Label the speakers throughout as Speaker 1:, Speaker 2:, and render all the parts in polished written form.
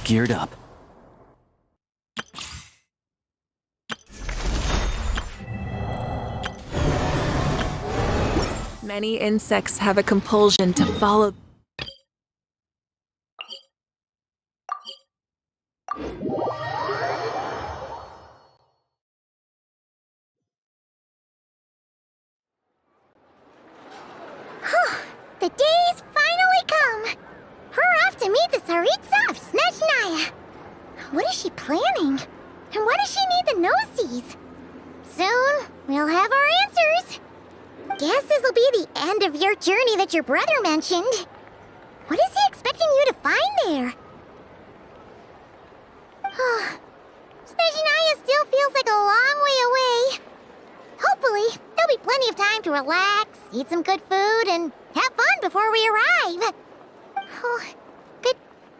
Speaker 1: geared up.
Speaker 2: Many insects have a compulsion to follow.
Speaker 3: The day's finally come! We're off to meet the Tsaritsa of Snezhnaya! What is she planning? And why does she need the nosies? Soon, we'll have our answers! Guess this'll be the end of your journey that your brother mentioned. What is he expecting you to find there? Snezhnaya still feels like a long way away. Hopefully, there'll be plenty of time to relax, eat some good food, and have fun before we arrive. But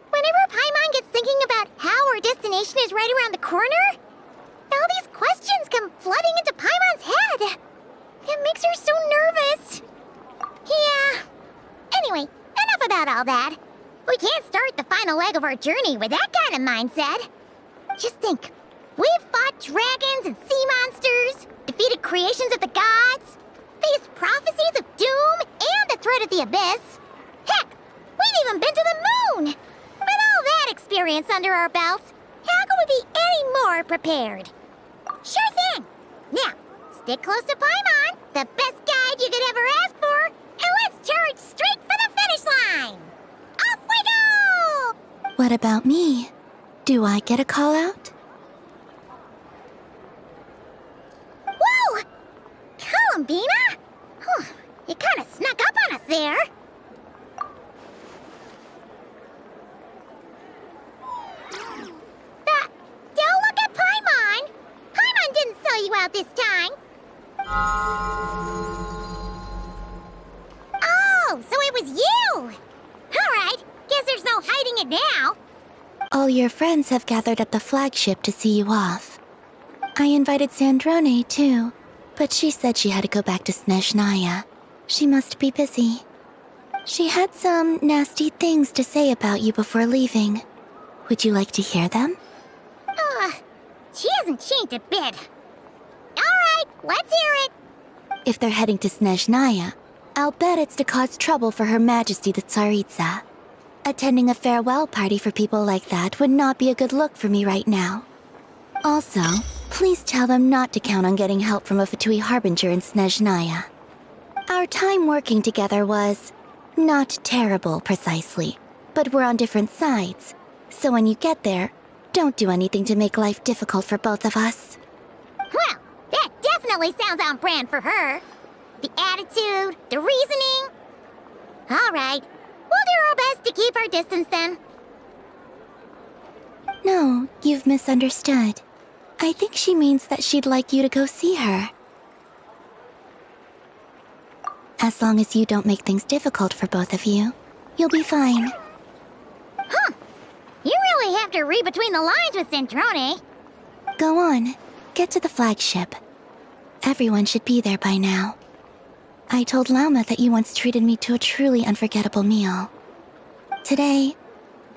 Speaker 3: whenever Paimon gets thinking about how our destination is right around the corner, all these questions come flooding into Paimon's head. It makes her so nervous. Yeah. Anyway, enough about all that. We can't start the final leg of our journey with that kind of mindset. Just think. We've fought dragons and sea monsters, defeated creations of the gods, faced prophecies of doom and the threat of the abyss. Heck, we've even been to the moon! With all that experience under our belts, how could we be any more prepared? Sure thing! Now, stick close to Paimon, the best guide you could ever ask for, and let's charge straight for the finish line! Off we go!
Speaker 4: What about me? Do I get a call out?
Speaker 3: Whoa! Columbina? You kinda snuck up on us there. Don't look at Paimon! Paimon didn't sell you out this time. Oh, so it was you! Alright, guess there's no hiding it now.
Speaker 4: All your friends have gathered at the flagship to see you off. I invited Sandrone, too, but she said she had to go back to Snezhnaya. She must be busy. She had some nasty things to say about you before leaving. Would you like to hear them?
Speaker 3: She hasn't changed a bit. Alright, let's hear it.
Speaker 4: If they're heading to Snezhnaya, I'll bet it's to cause trouble for Her Majesty the Tsaritsa. Attending a farewell party for people like that would not be a good look for me right now. Also, please tell them not to count on getting help from a Fatui Harbinger in Snezhnaya. Our time working together was not terrible, precisely, but we're on different sides. So when you get there, don't do anything to make life difficult for both of us.
Speaker 3: Well, that definitely sounds on brand for her. The attitude, the reasoning. Alright, we'll do our best to keep our distance then.
Speaker 4: No, you've misunderstood. I think she means that she'd like you to go see her. As long as you don't make things difficult for both of you, you'll be fine.
Speaker 3: Huh. You really have to read between the lines with Sandrone.
Speaker 4: Go on, get to the flagship. Everyone should be there by now. I told Lauma that you once treated me to a truly unforgettable meal. Today,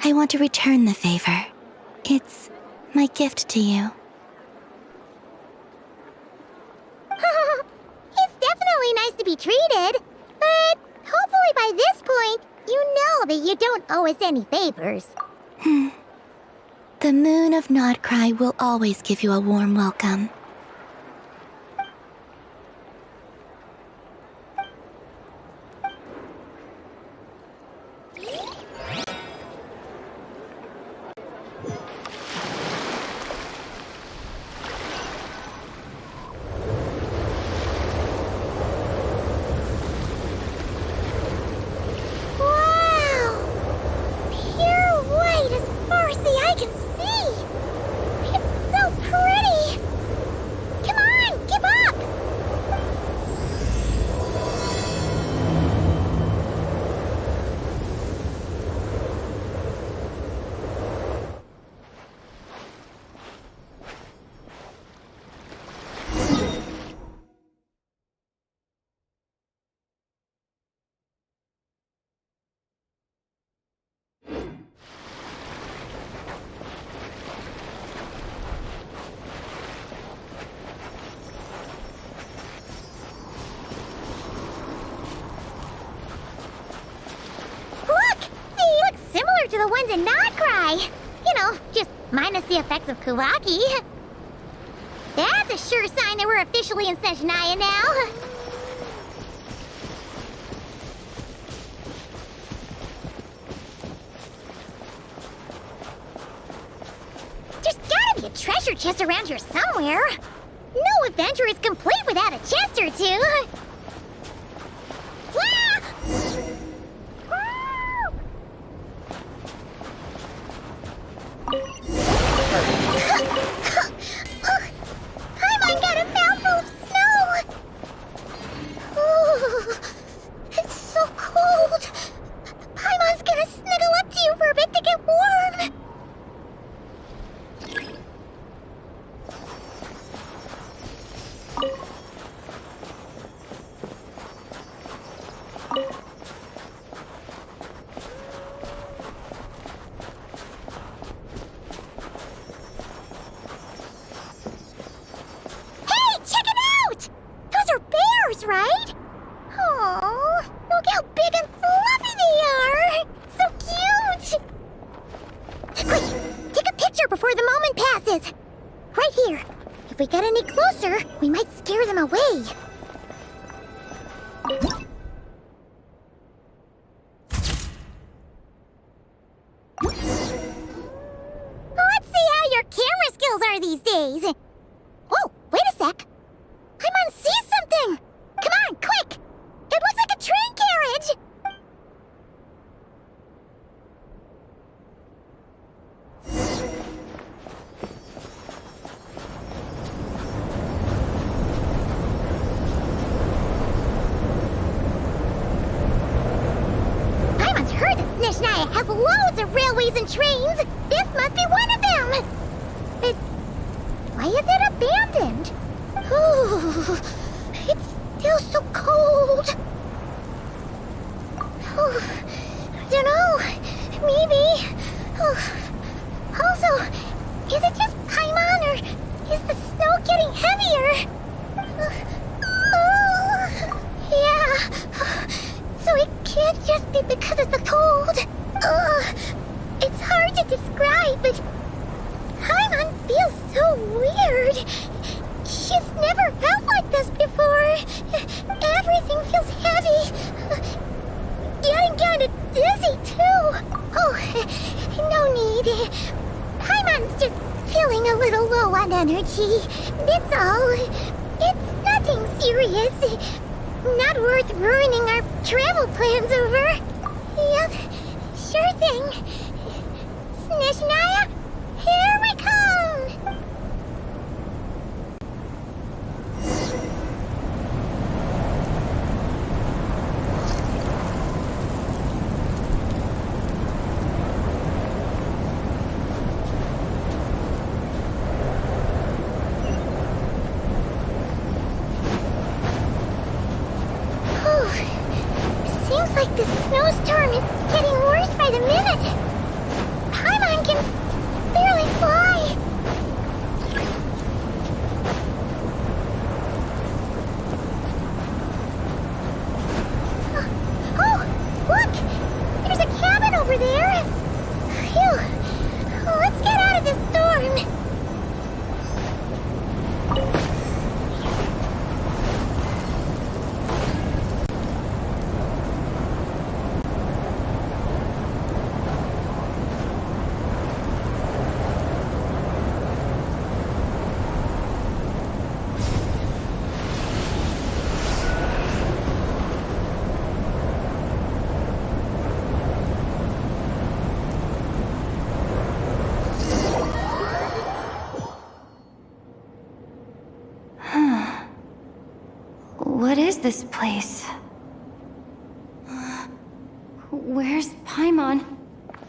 Speaker 4: I want to return the favor. It's my gift to you.
Speaker 3: It's definitely nice to be treated, but hopefully by this point, you know that you don't owe us any favors.
Speaker 4: The moon of Nodcry will always give you a warm welcome.
Speaker 3: to the ones that not cry. You know, just minus the effects of Kuvaki. That's a sure sign that we're officially in Snezhnaya now. There's gotta be a treasure chest around here somewhere. No adventure is complete without a chest or two. Ah! Paimon got a mouthful of snow! Ooh, it's so cold. Paimon's gonna snuggle up to you for a bit to get warm. Hey, check it out! Those are bears, right? Oh, look how big and fluffy they are! So cute! Quick, take a picture before the moment passes. Right here. If we get any closer, we might scare them away. Let's see how your camera skills are these days. Oh, wait a sec. Paimon sees something. Come on, quick. It looks like a train carriage. Paimon's heard that Snezhnaya has loads of railways and trains. This must be one of them. But why is it abandoned? Ooh, it's still so cold. Oh, I don't know. Maybe. Oh. Also, is it just Paimon or is the snow getting heavier? Yeah. So it can't just be because of the cold. It's hard to describe, but Paimon feels so weird. She's never felt like this before. Everything feels heavy. Getting kind of dizzy, too. Oh, no need. Paimon's just feeling a little low on energy. That's all. It's nothing serious. Not worth ruining our travel plans over. Yep, sure thing. Snezhnaya, here we come! Seems like the snowstorm is getting worse by the minute. Paimon can barely fly. Oh, look! There's a cabin over there. Phew. Let's get out of this storm.
Speaker 1: What is this place? Where's Paimon?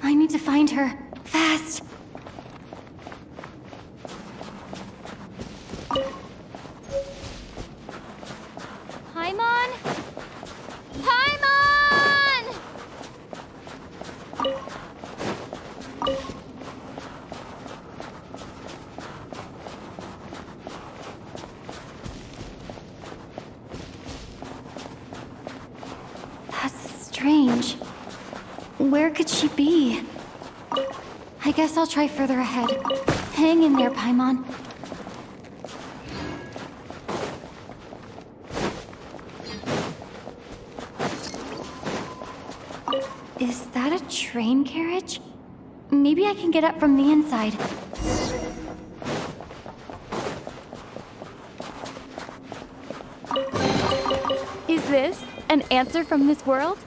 Speaker 1: I need to find her. Fast! Paimon? Paimon! That's strange. Where could she be? I guess I'll try further ahead. Hang in there, Paimon. Is that a train carriage? Maybe I can get up from the inside. Is this an answer from this world?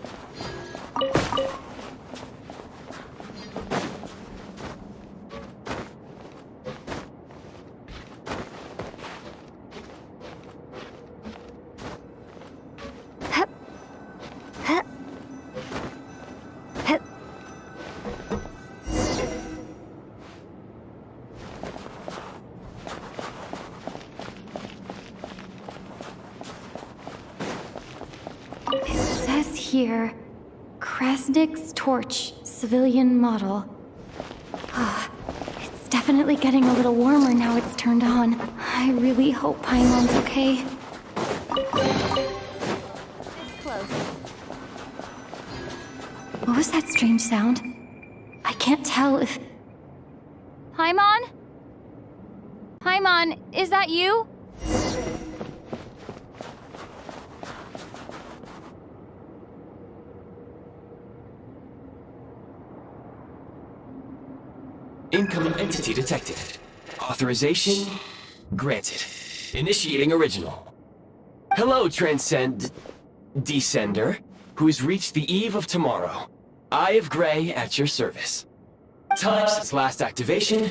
Speaker 1: Here, Krasnik's torch, civilian model. It's definitely getting a little warmer now it's turned on. I really hope Paimon's okay.
Speaker 3: It's close.
Speaker 1: What was that strange sound? I can't tell if... Paimon? Paimon, is that you?
Speaker 5: Incoming entity detected. Authorization granted. Initiating original. Hello, Descender, who's reached the eve of tomorrow. Eye of Grey at your service. Time since last activation.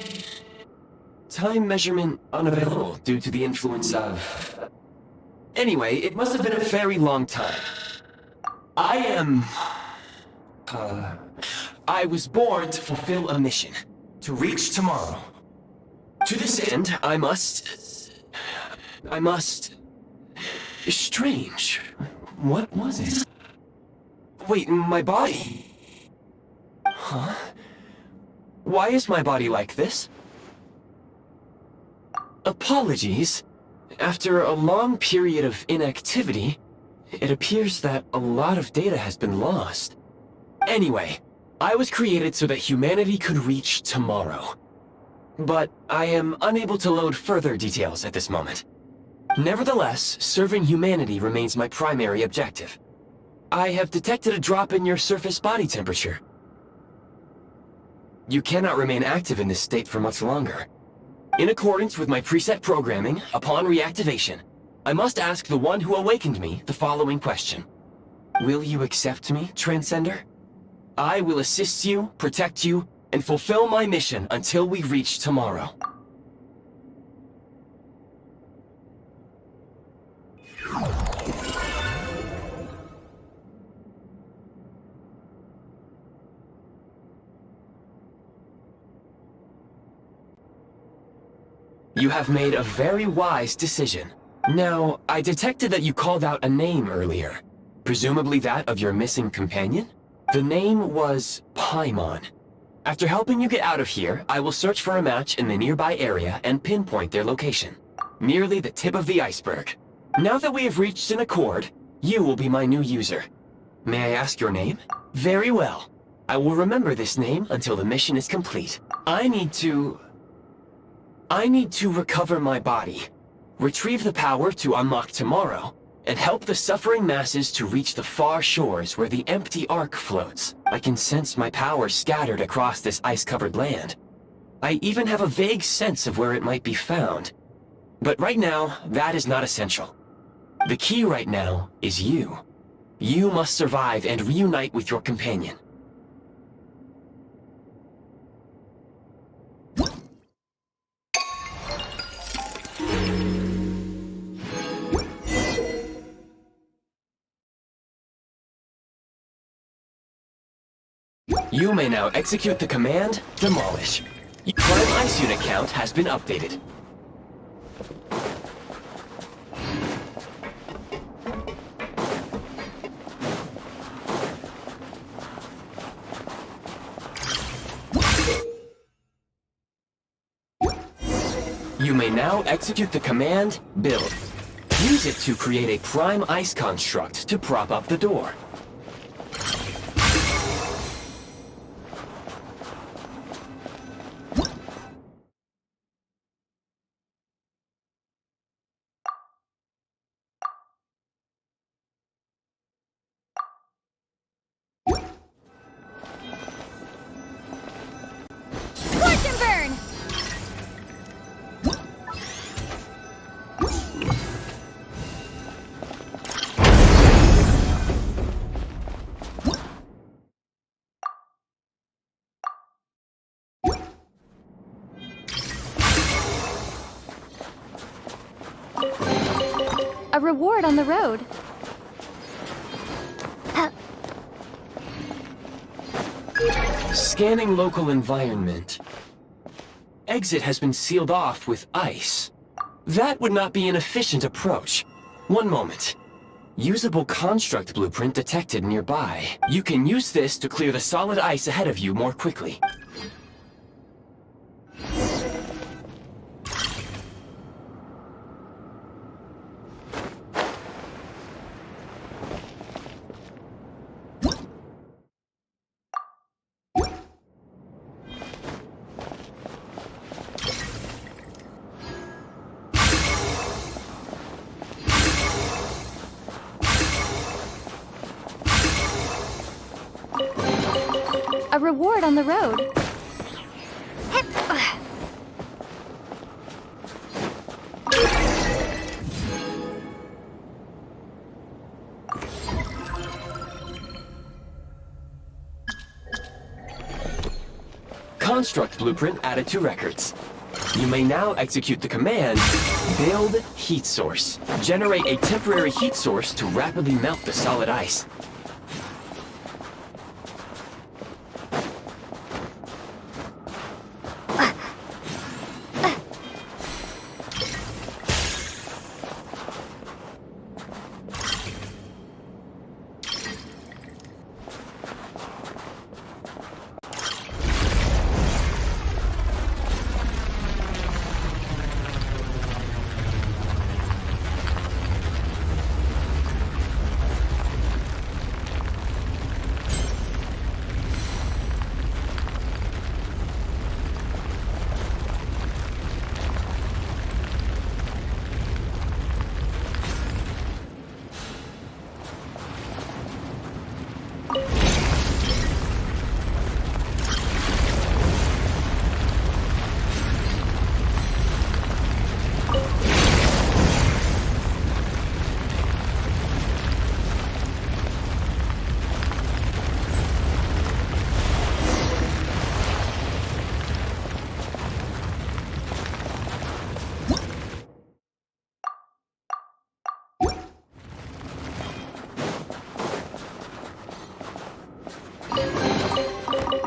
Speaker 5: Time measurement unavailable due to the influence of... Anyway, it must have been a very long time. I was born to fulfill a mission. To reach tomorrow. To this end, I must... Strange. What was it? Wait, my body? Huh? Why is my body like this? Apologies. After a long period of inactivity, it appears that a lot of data has been lost. Anyway, I was created so that humanity could reach tomorrow. But I am unable to load further details at this moment. Nevertheless, serving humanity remains my primary objective. I have detected a drop in your surface body temperature. You cannot remain active in this state for much longer. In accordance with my preset programming, upon reactivation, I must ask the one who awakened me the following question. Will you accept me, Transcender? I will assist you, protect you, and fulfill my mission until we reach tomorrow. You have made a very wise decision. Now, I detected that you called out a name earlier. Presumably that of your missing companion? The name was Paimon. After helping you get out of here, I will search for a match in the nearby area and pinpoint their location. Merely the tip of the iceberg. Now that we have reached an accord, you will be my new user. May I ask your name? Very well. I will remember this name until the mission is complete. I need to recover my body, retrieve the power to unlock tomorrow, and help the suffering masses to reach the far shores where the empty ark floats. I can sense my power scattered across this ice-covered land. I even have a vague sense of where it might be found. But right now, that is not essential. The key right now is you. You must survive and reunite with your companion. You may now execute the command, Demolish. Your Prime Ice Unit count has been updated. You may now execute the command, Build. Use it to create a Prime Ice construct to prop up the door.
Speaker 1: reward on the road.
Speaker 5: Scanning local environment. Exit has been sealed off with ice. That would not be an efficient approach. One moment. Usable construct blueprint detected nearby. You can use this to clear the solid ice ahead of you more quickly.
Speaker 1: A reward on the road.
Speaker 5: Construct blueprint added to records. You may now execute the command, Build Heat Source. Generate a temporary heat source to rapidly melt the solid ice.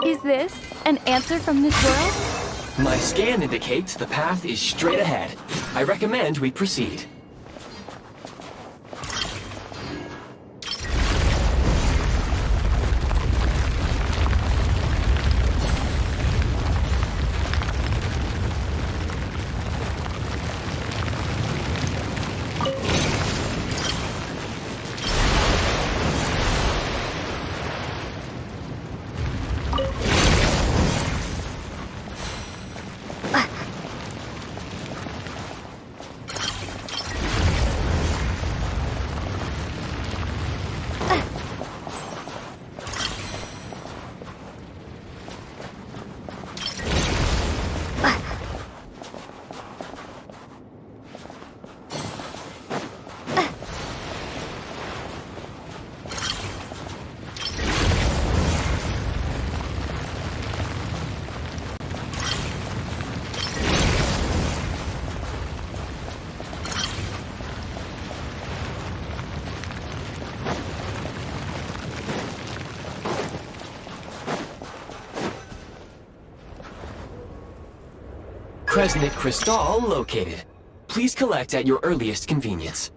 Speaker 1: Is this an answer from this world?
Speaker 5: My scan indicates the path is straight ahead. I recommend we proceed. Kresnik Crystal located. Please collect at your earliest convenience.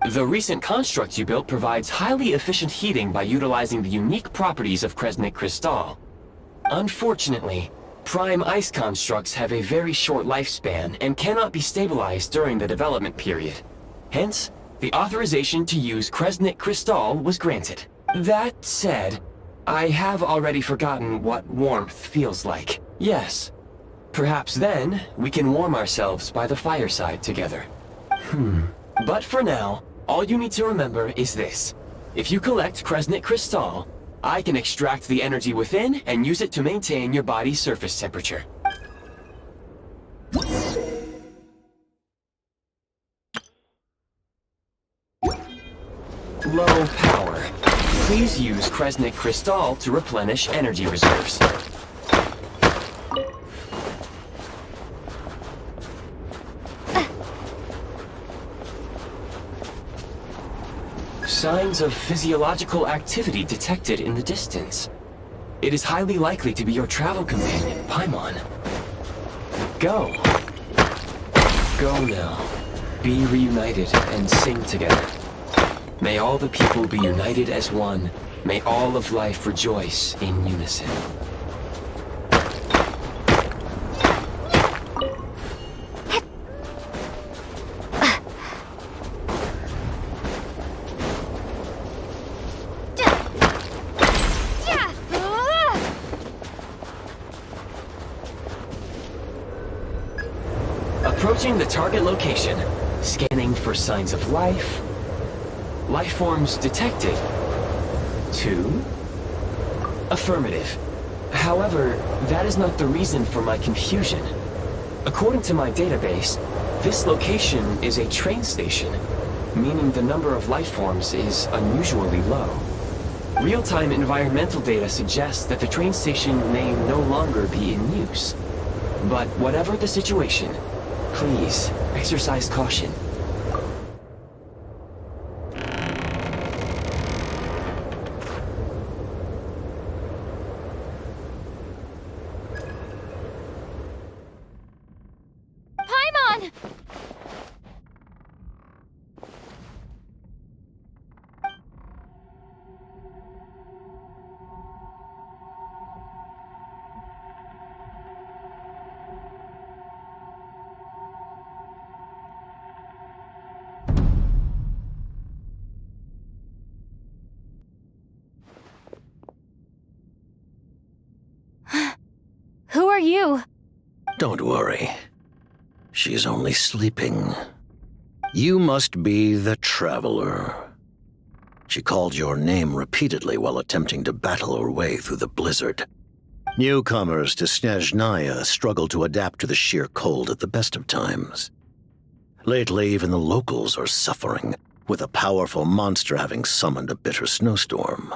Speaker 5: The recent construct you built provides highly efficient heating by utilizing the unique properties of Kresnik Crystal. Unfortunately, prime ice constructs have a very short lifespan and cannot be stabilized during the development period. Hence, the authorization to use Kresnik Crystal was granted. That said, I have already forgotten what warmth feels like. Yes. Perhaps then, we can warm ourselves by the fireside together. But for now, all you need to remember is this. If you collect Kresnik Crystal, I can extract the energy within and use it to maintain your body's surface temperature. Low power. Please use Kresnik Crystal to replenish energy reserves. signs of physiological activity detected in the distance. It is highly likely to be your travel companion, Paimon. Go. Go now. Be reunited and sing together. May all the people be united as one. May all of life rejoice in unison. Approaching the target location, scanning for signs of life. Life forms detected. 2. Affirmative. However, that is not the reason for my confusion. According to my database, this location is a train station, meaning the number of life forms is unusually low. Real-time environmental data suggests that the train station may no longer be in use. But whatever the situation, please exercise caution.
Speaker 1: Paimon! Who are you?
Speaker 6: Don't worry. She's only sleeping. You must be the Traveler. She called your name repeatedly while attempting to battle her way through the blizzard. Newcomers to Snezhnaya struggle to adapt to the sheer cold at the best of times. Lately, even the locals are suffering, with a powerful monster having summoned a bitter snowstorm.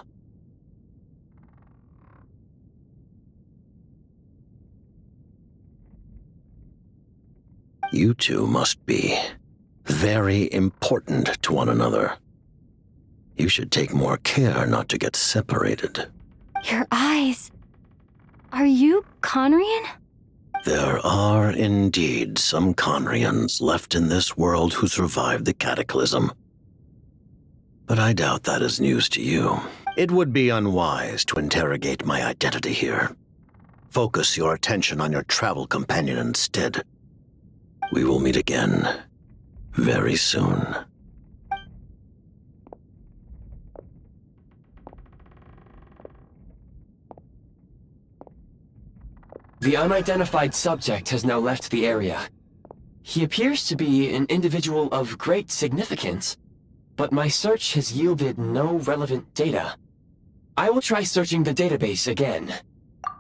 Speaker 6: You two must be very important to one another. You should take more care not to get separated.
Speaker 1: Your eyes. Are you Conrian?
Speaker 6: There are indeed some Conrians left in this world who survived the cataclysm. But I doubt that is news to you. It would be unwise to interrogate my identity here. Focus your attention on your travel companion instead. We will meet again very soon.
Speaker 5: The unidentified subject has now left the area. He appears to be an individual of great significance, but my search has yielded no relevant data. I will try searching the database again.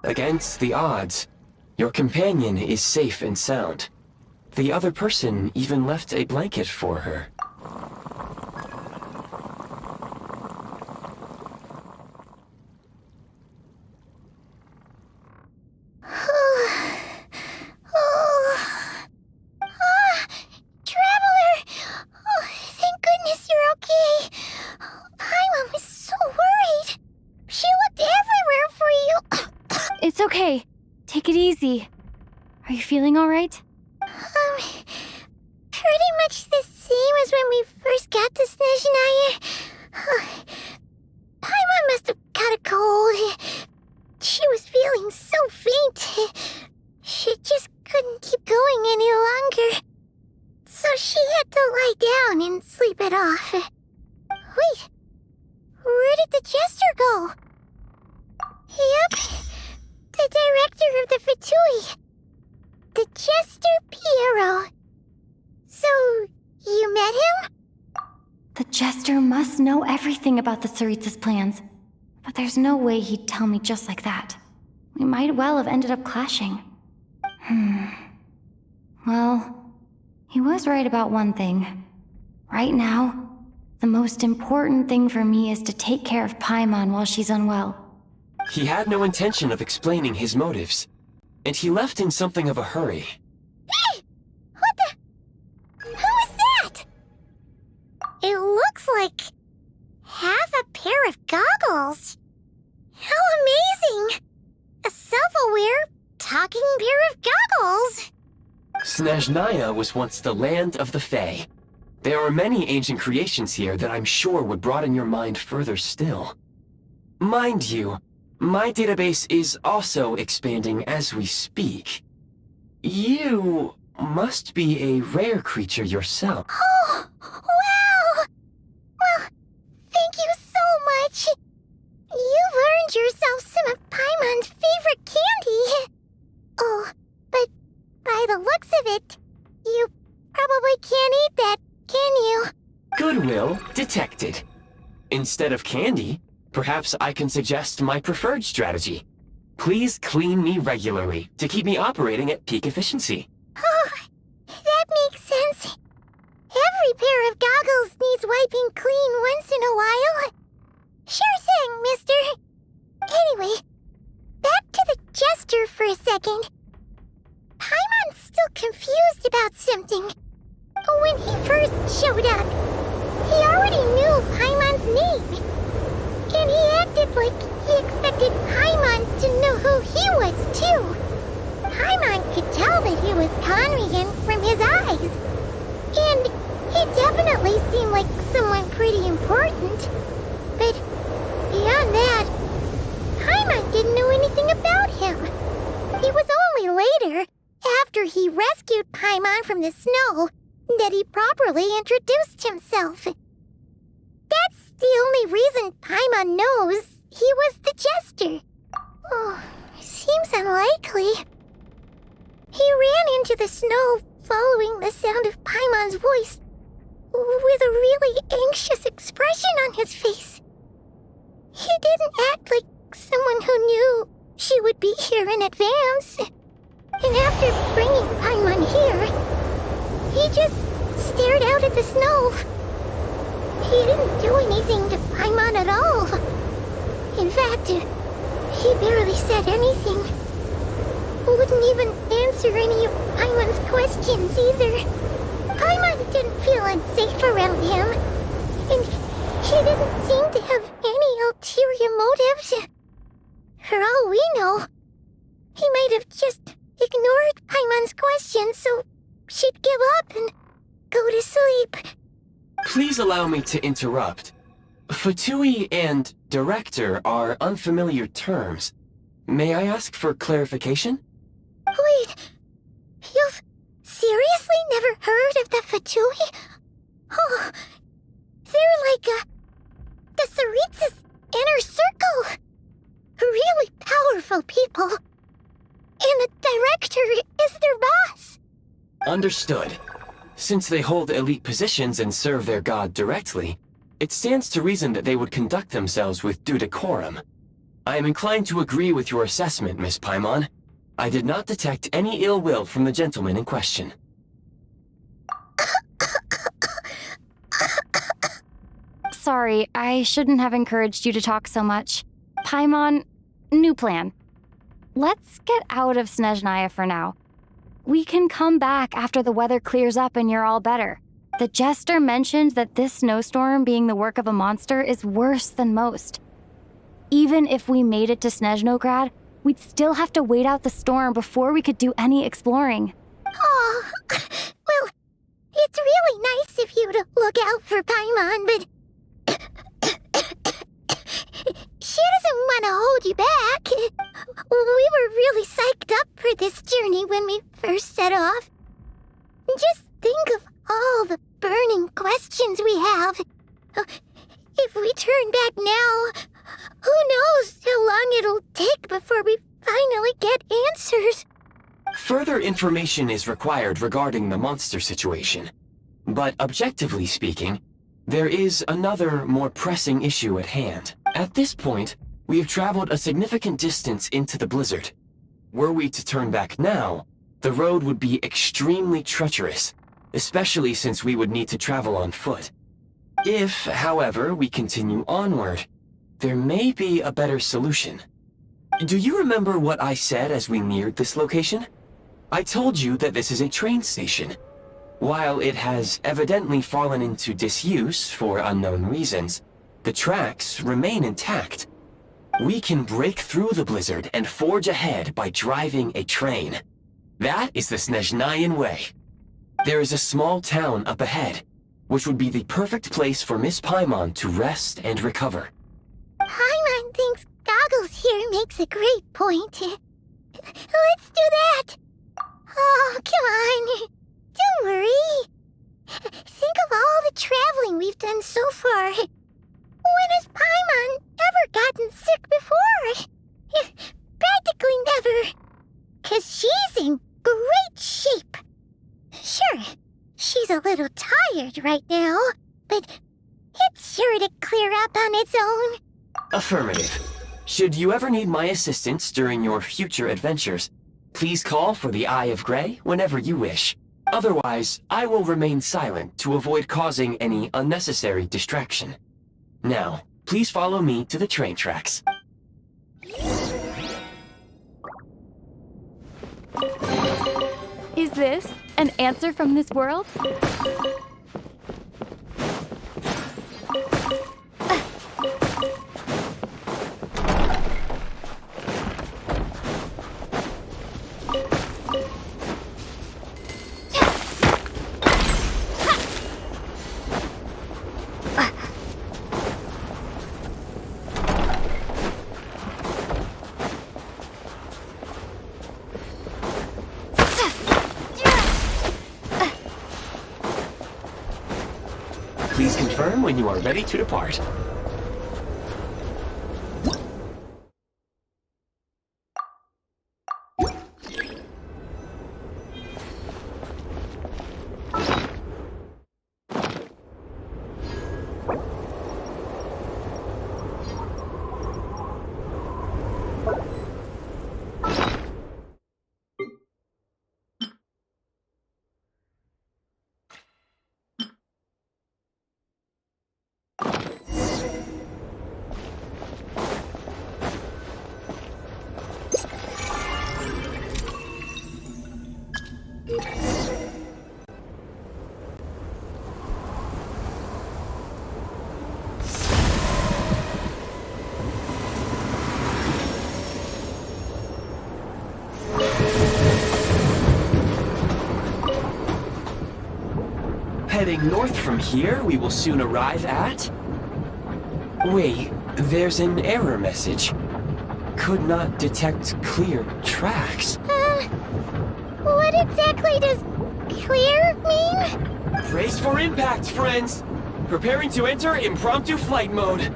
Speaker 5: Against the odds, your companion is safe and sound. The other person even left a blanket for her.
Speaker 3: Traveler! Oh, thank goodness you're okay. Paimon was so worried. She looked everywhere for you.
Speaker 1: It's okay. Take it easy. Are you feeling all right?
Speaker 3: Pretty much the same as when we first got to Snezhnaya. Paimon must have caught a cold. She was feeling so faint. She just couldn't keep going any longer. So she had to lie down and sleep it off. Wait, where did the jester go? Yep, the director of the Fatui. The Jester Piero. So, you met him?
Speaker 1: The Jester must know everything about the Tsaritsa's plans. But there's no way he'd tell me just like that. We might well have ended up clashing. Well, he was right about one thing. Right now, the most important thing for me is to take care of Paimon while she's unwell.
Speaker 5: He had no intention of explaining his motives, and he left in something of a hurry.
Speaker 3: Hey! What the? Who is that? It looks like pair of goggles. How amazing! A self-aware, talking pair of goggles!
Speaker 5: Snezhnaya was once the land of the Fae. There are many ancient creations here that I'm sure would broaden your mind further still. Mind you, my database is also expanding as we speak. You must be a rare creature yourself.
Speaker 3: Oh, wow! Well, thank you so much. You've earned yourself some of Paimon's favorite candy. Oh, but by the looks of it, you probably can't eat that, can you?
Speaker 5: Goodwill detected. Instead of candy, perhaps I can suggest my preferred strategy. Please clean me regularly to keep me operating at peak efficiency.
Speaker 3: Oh, that makes sense. Every pair of goggles needs wiping clean once in a while. Sure thing, mister. Anyway, back to the jester for a second. Paimon's still confused about something. When he first showed up, he already knew Paimon's name. And he acted like he expected Paimon to know who he was, too. Paimon could tell that he was Conrian from his eyes. And he definitely seemed like someone pretty important. But beyond that, Paimon didn't know anything about him. It was only later, after he rescued Paimon from the snow, that he properly introduced himself. That's the only reason Paimon knows he was the jester. Oh, seems unlikely. He ran into the snow following the sound of Paimon's voice, with a really anxious expression on his face. He didn't act like someone who knew she would be here in advance. And after bringing Paimon here, he just stared out at the snow. He didn't do anything to Paimon at all. In fact, he barely said anything. Wouldn't even answer any of Paimon's questions either. Paimon didn't feel unsafe around him, and he didn't seem to have any ulterior motives. For all we know, he might have just ignored Paimon's questions so she'd give up and go to sleep.
Speaker 5: Please allow me to interrupt. Fatui and director are unfamiliar terms. May I ask for clarification?
Speaker 3: Wait, you've seriously never heard of the Fatui? Oh, they're like the Tsaritsa's inner circle. Really powerful people. And the director is their boss.
Speaker 5: Understood. Since they hold elite positions and serve their god directly, it stands to reason that they would conduct themselves with due decorum. I am inclined to agree with your assessment, Miss Paimon. I did not detect any ill will from the gentleman in question.
Speaker 1: Sorry, I shouldn't have encouraged you to talk so much. Paimon, new plan. Let's get out of Snezhnaya for now. We can come back after the weather clears up and you're all better. The jester mentioned that this snowstorm being the work of a monster is worse than most. Even if we made it to Snezhnograd, we'd still have to wait out the storm before we could do any exploring.
Speaker 3: Oh, well, it's really nice of you to look out for Paimon, but she doesn't want to hold you back. We were really psyched up for this journey when we first set off. Just think of all the burning questions we have. If we turn back now, who knows how long it'll take before we finally get answers.
Speaker 5: Further information is required regarding the monster situation. But objectively speaking, there is another, more pressing issue at hand. At this point, we have traveled a significant distance into the blizzard. Were we to turn back now, the road would be extremely treacherous, especially since we would need to travel on foot. If, however, we continue onward, there may be a better solution. Do you remember what I said as we neared this location? I told you that this is a train station. While it has evidently fallen into disuse for unknown reasons, the tracks remain intact. We can break through the blizzard and forge ahead by driving a train. That is the Snezhnayan way. There is a small town up ahead, which would be the perfect place for Miss Paimon to rest and recover.
Speaker 3: Paimon thinks Goggles here makes a great point. Let's do that! Oh, come on. Don't worry. Think of all the traveling we've done so far. When has Paimon ever gotten sick before? Practically never. 'Cause she's in great shape. Sure, she's a little tired right now, but it's sure to clear up on its own.
Speaker 5: Affirmative. Should you ever need my assistance during your future adventures, please call for the Eye of Grey whenever you wish. Otherwise, I will remain silent to avoid causing any unnecessary distraction. Now, please follow me to the train tracks.
Speaker 1: Is this an answer from this world?
Speaker 5: Please confirm when you are ready to depart. Heading north from here, we will soon arrive at... Wait, there's an error message. Could not detect clear tracks.
Speaker 3: What exactly does clear mean?
Speaker 5: Brace for impact, friends! Preparing to enter impromptu flight mode.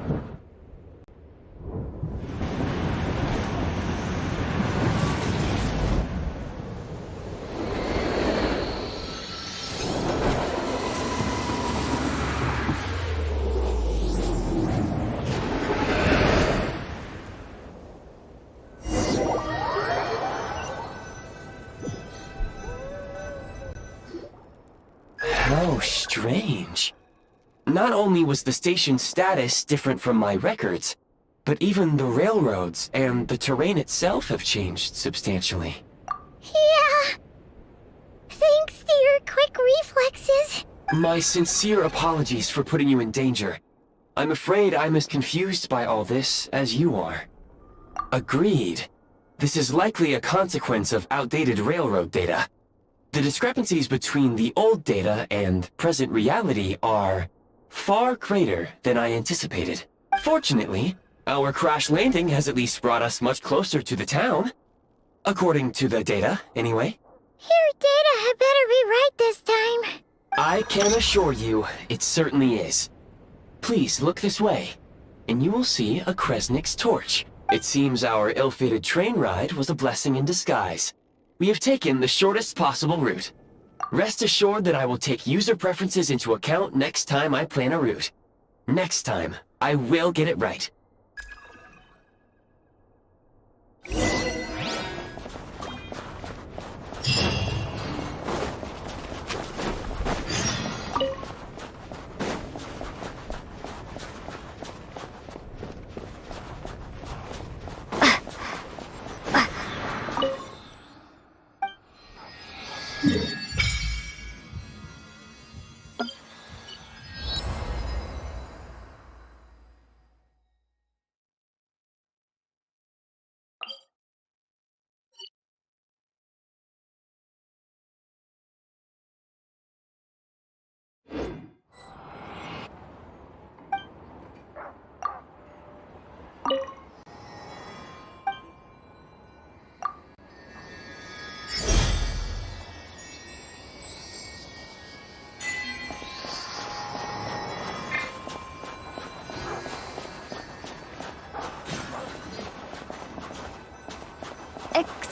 Speaker 5: How strange. Not only was the station's status different from my records, but even the railroads and the terrain itself have changed substantially.
Speaker 3: Yeah. Thanks to your quick reflexes.
Speaker 5: My sincere apologies for putting you in danger. I'm afraid I'm as confused by all this as you are. Agreed. This is likely a consequence of outdated railroad data. The discrepancies between the old data and present reality are far greater than I anticipated. Fortunately, our crash landing has at least brought us much closer to the town. According to the data, anyway.
Speaker 3: Your data had better be right this time.
Speaker 5: I can assure you, it certainly is. Please look this way, and you will see a Kresnik's torch. It seems our ill-fated train ride was a blessing in disguise. We have taken the shortest possible route. Rest assured that I will take user preferences into account next time I plan a route. Next time, I will get it right.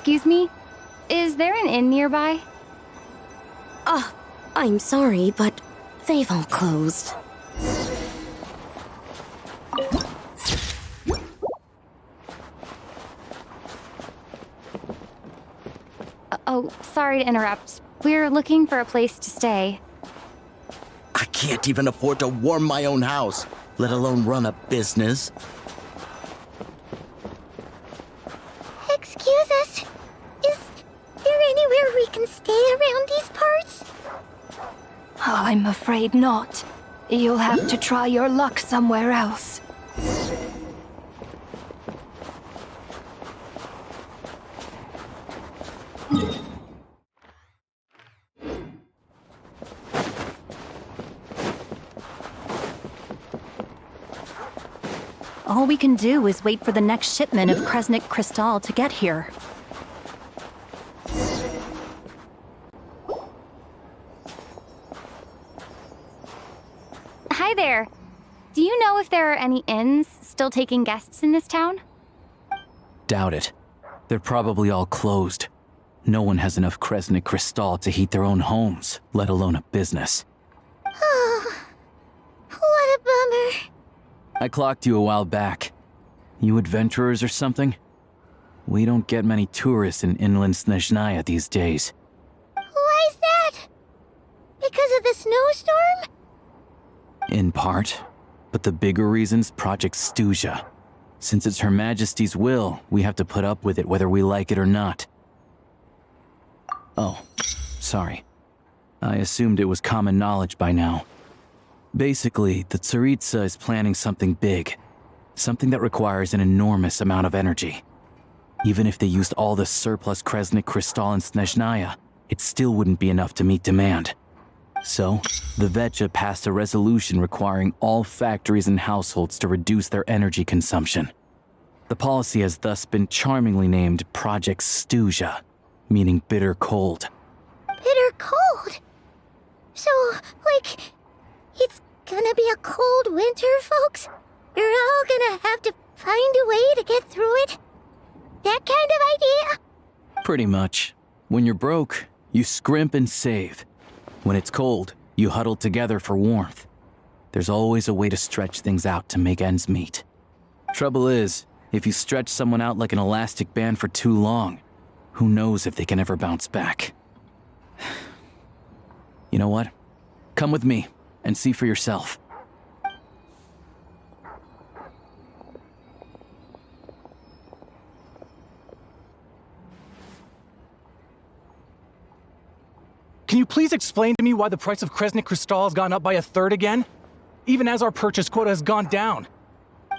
Speaker 1: Excuse me? Is there an inn nearby?
Speaker 7: I'm sorry, but they've all closed.
Speaker 1: Oh, sorry to interrupt. We're looking for a place to stay.
Speaker 8: I can't even afford to warm my own house, let alone run a business.
Speaker 3: Excuse us. Is there anywhere we can stay around these parts?
Speaker 9: I'm afraid not. You'll have to try your luck somewhere else.
Speaker 10: All we can do is wait for the next shipment of Kresnik Crystal to get here.
Speaker 1: Hi there. Do you know if there are any inns still taking guests in this town?
Speaker 11: Doubt it. They're probably all closed. No one has enough Kresnik Crystal to heat their own homes, let alone a business.
Speaker 3: Oh, what a bummer.
Speaker 11: I clocked you a while back. You adventurers or something? We don't get many tourists in inland Snezhnaya these days.
Speaker 3: Why is that? Because of the snowstorm?
Speaker 11: In part. But the bigger reason's Project Stuja. Since it's Her Majesty's will, we have to put up with it whether we like it or not. Oh, sorry. I assumed it was common knowledge by now. Basically, the Tsaritsa is planning something big. Something that requires an enormous amount of energy. Even if they used all the surplus Kresnik Crystal in Snezhnaya, it still wouldn't be enough to meet demand. So, the Vetja passed a resolution requiring all factories and households to reduce their energy consumption. The policy has thus been charmingly named Project Stuja, meaning bitter cold.
Speaker 3: Bitter cold? So, like, it's gonna be a cold winter, folks? You're all gonna have to find a way to get through it? That kind of idea?
Speaker 11: Pretty much. When you're broke, you scrimp and save. When it's cold, you huddle together for warmth. There's always a way to stretch things out to make ends meet. Trouble is, if you stretch someone out like an elastic band for too long, who knows if they can ever bounce back. You know what? Come with me and see for yourself.
Speaker 12: Can you please explain to me why the price of Kresnik Crystal has gone up by 1/3 again? Even as our purchase quota has gone down.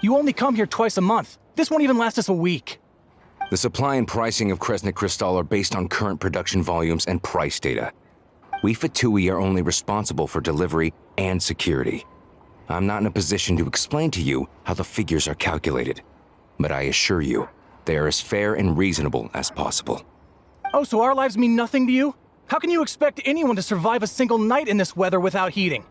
Speaker 12: You only come here twice a month. This won't even last us a week.
Speaker 13: The supply and pricing of Kresnik Crystal are based on current production volumes and price data. We Fatui are only responsible for delivery and security. I'm not in a position to explain to you how the figures are calculated, but I assure you, they are as fair and reasonable as possible.
Speaker 12: Oh, so our lives mean nothing to you? How can you expect anyone to survive a single night in this weather without heating?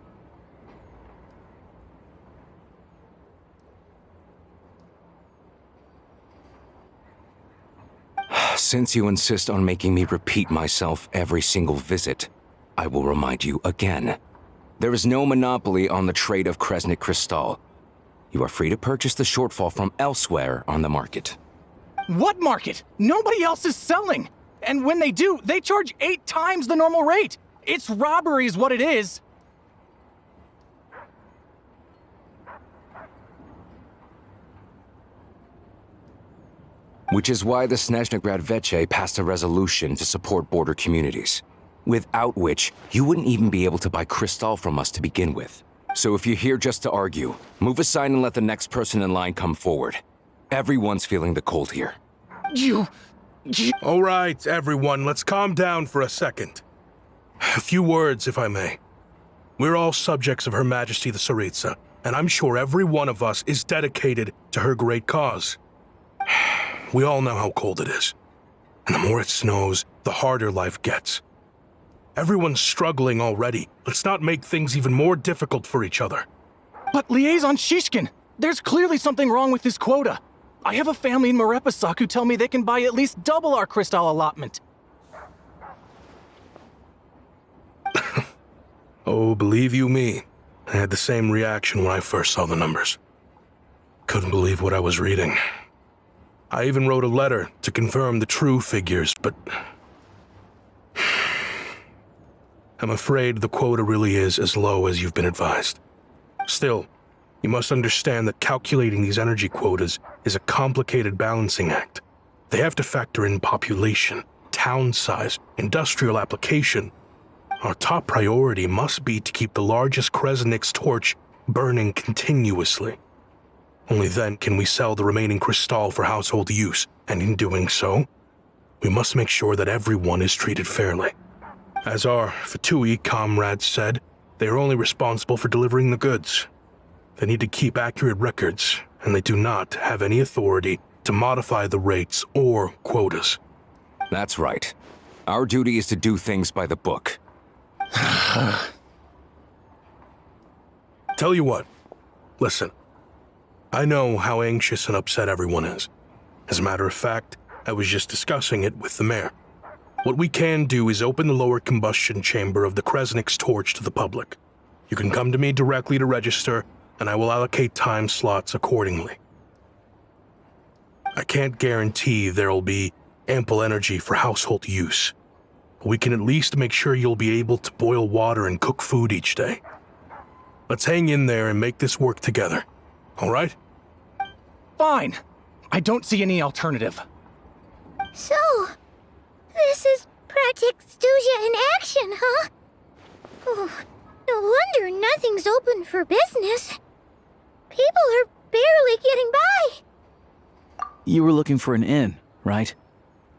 Speaker 13: Since you insist on making me repeat myself every single visit, I will remind you again. There is no monopoly on the trade of Kresnik Crystal. You are free to purchase the shortfall from elsewhere on the market.
Speaker 12: What market? Nobody else is selling! And when they do, they charge 8 times the normal rate! It's robbery is what it is!
Speaker 13: Which is why the Snezhnegrad Veche passed a resolution to support border communities, without which you wouldn't even be able to buy crystal from us to begin with. So if you're here just to argue, move aside and let the next person in line come forward. Everyone's feeling the cold here.
Speaker 14: All right, everyone, let's calm down for a second. A few words, if I may. We're all subjects of Her Majesty the Tsaritsa, and I'm sure every one of us is dedicated to her great cause. We all know how cold it is. And the more it snows, the harder life gets. Everyone's struggling already. Let's not make things even more difficult for each other.
Speaker 12: But Liaison Shishkin, there's clearly something wrong with this quota. I have a family in Marepasak who tell me they can buy at least double our crystal allotment.
Speaker 14: Oh, believe you me, I had the same reaction when I first saw the numbers. Couldn't believe what I was reading. I even wrote a letter to confirm the true figures, but I'm afraid the quota really is as low as you've been advised. Still, you must understand that calculating these energy quotas is a complicated balancing act. They have to factor in population, town size, industrial application. Our top priority must be to keep the largest Kresnik's torch burning continuously. Only then can we sell the remaining crystal for household use, and in doing so, we must make sure that everyone is treated fairly. As our Fatui comrades said, they are only responsible for delivering the goods. They need to keep accurate records, and they do not have any authority to modify the rates or quotas.
Speaker 13: That's right. Our duty is to do things by the book.
Speaker 14: Tell you what, listen. I know how anxious and upset everyone is. As a matter of fact, I was just discussing it with the mayor. What we can do is open the lower combustion chamber of the Kresnik's torch to the public. You can come to me directly to register, and I will allocate time slots accordingly. I can't guarantee there'll be ample energy for household use. We can at least make sure you'll be able to boil water and cook food each day. Let's hang in there and make this work together, all right?
Speaker 12: Fine. I don't see any alternative.
Speaker 3: So, this is Project Stuja in action, huh? Oh, no wonder nothing's open for business. People are barely getting by.
Speaker 11: You were looking for an inn, right?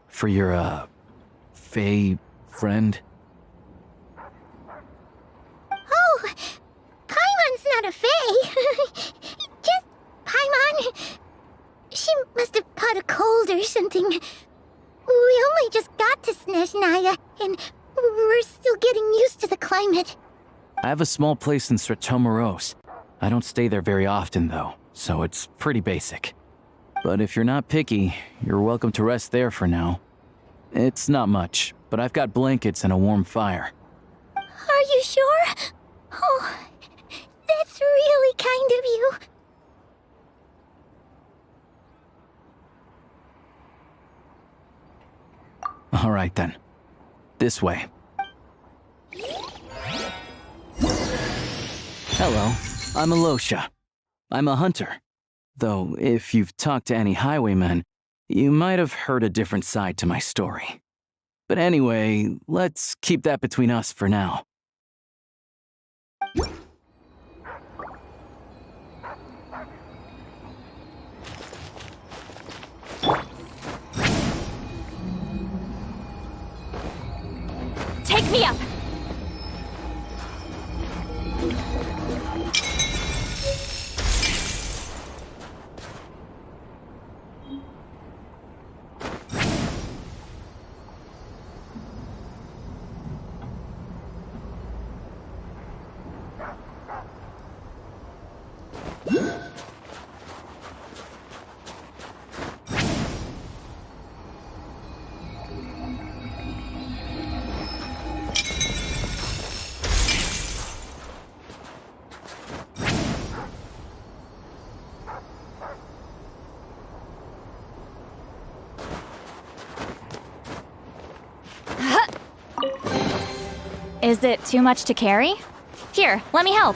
Speaker 11: For your, Fae friend?
Speaker 3: Oh, Paimon's not a fae. Just Paimon. She must have caught a cold or something. We only just got to Snezhnaya, and we're still getting used to the climate.
Speaker 11: I have a small place in Stratomaros. I don't stay there very often, though, so it's pretty basic. But if you're not picky, you're welcome to rest there for now. It's not much, but I've got blankets and a warm fire.
Speaker 3: Are you sure? Oh, that's really kind of you.
Speaker 11: All right, then. This way. Hello, I'm Alosha. I'm a hunter. Though, if you've talked to any highwaymen, you might have heard a different side to my story. But anyway, let's keep that between us for now.
Speaker 1: Take me up! Is it too much to carry? Here, let me help.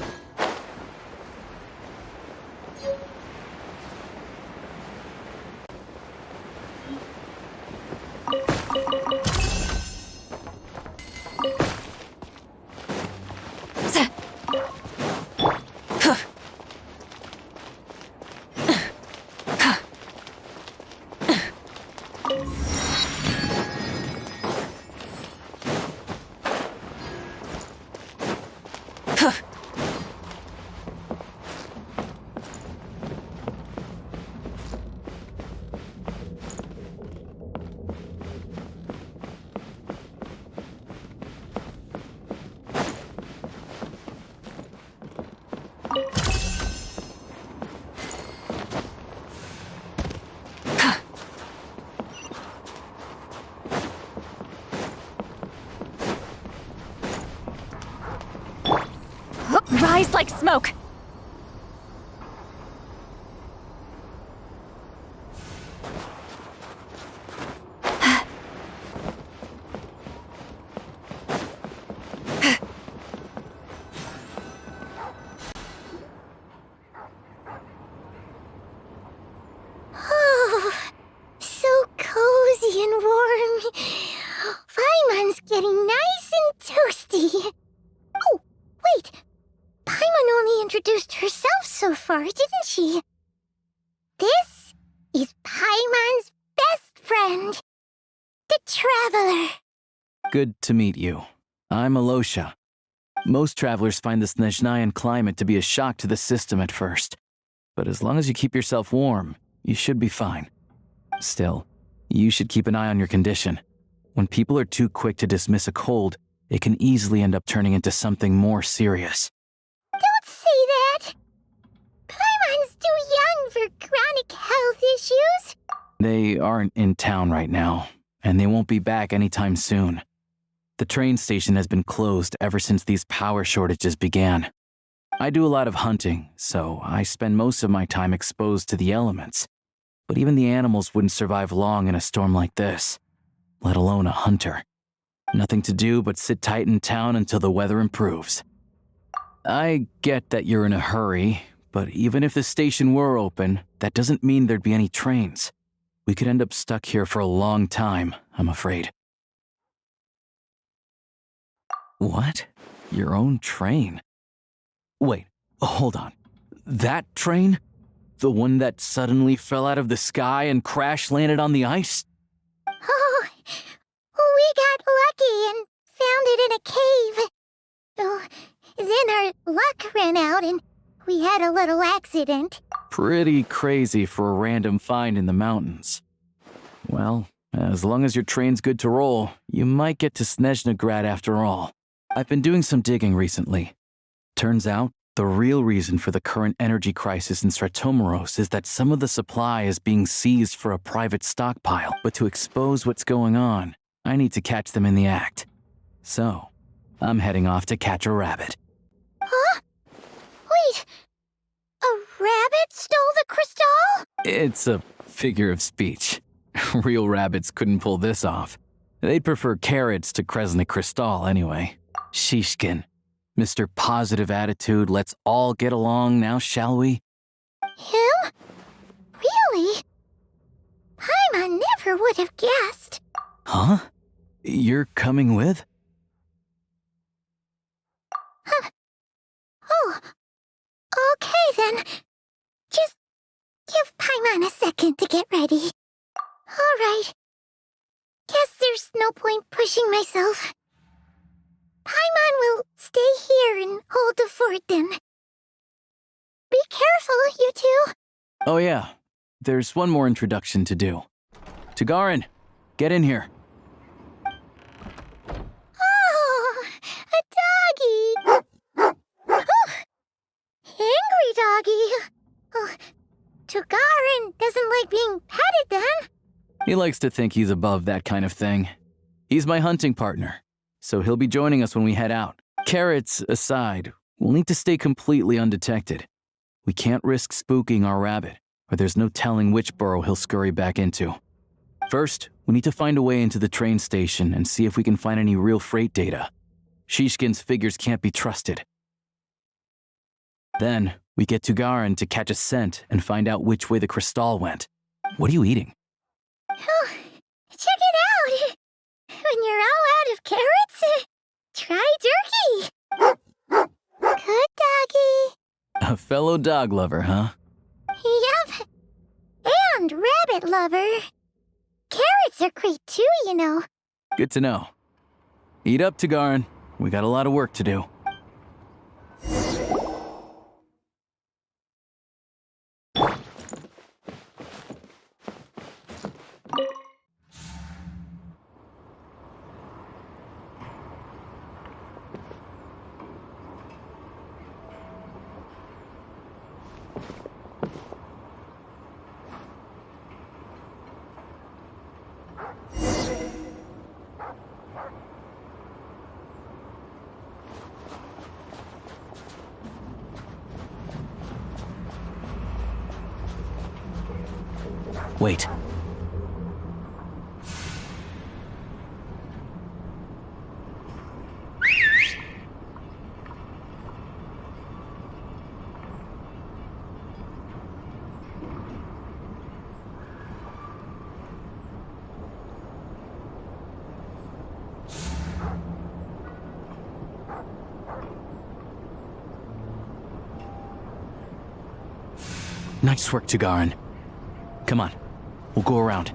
Speaker 10: like smoke!
Speaker 3: Oh, so cozy and warm. Paimon's getting nice and toasty. Oh, wait. Paimon only introduced herself so far, didn't she? This is Paimon's best friend, the Traveler.
Speaker 11: Good to meet you. I'm Alosha. Most travelers find the Snezhnayan climate to be a shock to the system at first. But as long as you keep yourself warm, you should be fine. Still, you should keep an eye on your condition. When people are too quick to dismiss a cold, it can easily end up turning into something more serious.
Speaker 3: Don't say that! Paimon's too young for chronic health issues.
Speaker 11: They aren't in town right now, and they won't be back anytime soon. The train station has been closed ever since these power shortages began. I do a lot of hunting, so I spend most of my time exposed to the elements. But even the animals wouldn't survive long in a storm like this, let alone a hunter. Nothing to do but sit tight in town until the weather improves. I get that you're in a hurry, but even if the station were open, that doesn't mean there'd be any trains. We could end up stuck here for a long time, I'm afraid. What? Your own train? Wait, hold on. That train? The one that suddenly fell out of the sky and crash-landed on the ice?
Speaker 3: Oh, we got lucky and found it in a cave. Oh, then our luck ran out and we had a little accident.
Speaker 11: Pretty crazy for a random find in the mountains. Well, as long as your train's good to roll, you might get to Snezhnagrad after all. I've been doing some digging recently. Turns out, the real reason for the current energy crisis in Stratomaros is that some of the supply is being seized for a private stockpile. But to expose what's going on, I need to catch them in the act. So, I'm heading off to catch a rabbit.
Speaker 3: Huh? Wait, a rabbit stole the crystal?
Speaker 11: It's a figure of speech. Real rabbits couldn't pull this off. They'd prefer carrots to Kresnik Crystal anyway. Shishkin. Mr. Positive Attitude, let's all get along now, shall we?
Speaker 3: Him? Really? Paimon never would have guessed.
Speaker 11: Huh? You're coming with?
Speaker 3: Huh. Oh, okay then. Just give Paimon a second to get ready. All right. Guess there's no point pushing myself. Paimon will stay here and hold the fort then. Be careful, you two.
Speaker 11: Oh yeah, there's one more introduction to do. Tagarin, get in here.
Speaker 3: Oh, a doggy. Oh, angry doggy. Oh, Tagarin doesn't like being petted then.
Speaker 11: He likes to think he's above that kind of thing. He's my hunting partner, so he'll be joining us when we head out. Carrots aside, we'll need to stay completely undetected. We can't risk spooking our rabbit, or there's no telling which burrow he'll scurry back into. First, we need to find a way into the train station and see if we can find any real freight data. Shishkin's figures can't be trusted. Then, we get Tugarin to catch a scent and find out which way the crystal went. What are you eating?
Speaker 3: Oh, check it out! When you're all out of carrots, try turkey! Good doggy.
Speaker 11: A fellow dog lover, huh?
Speaker 3: Yep. And rabbit lover. Carrots are great too, you know.
Speaker 11: Good to know. Eat up, Tugarin. We got a lot of work to do. Wait. Nice work, Tugarin. Come on, we'll go around.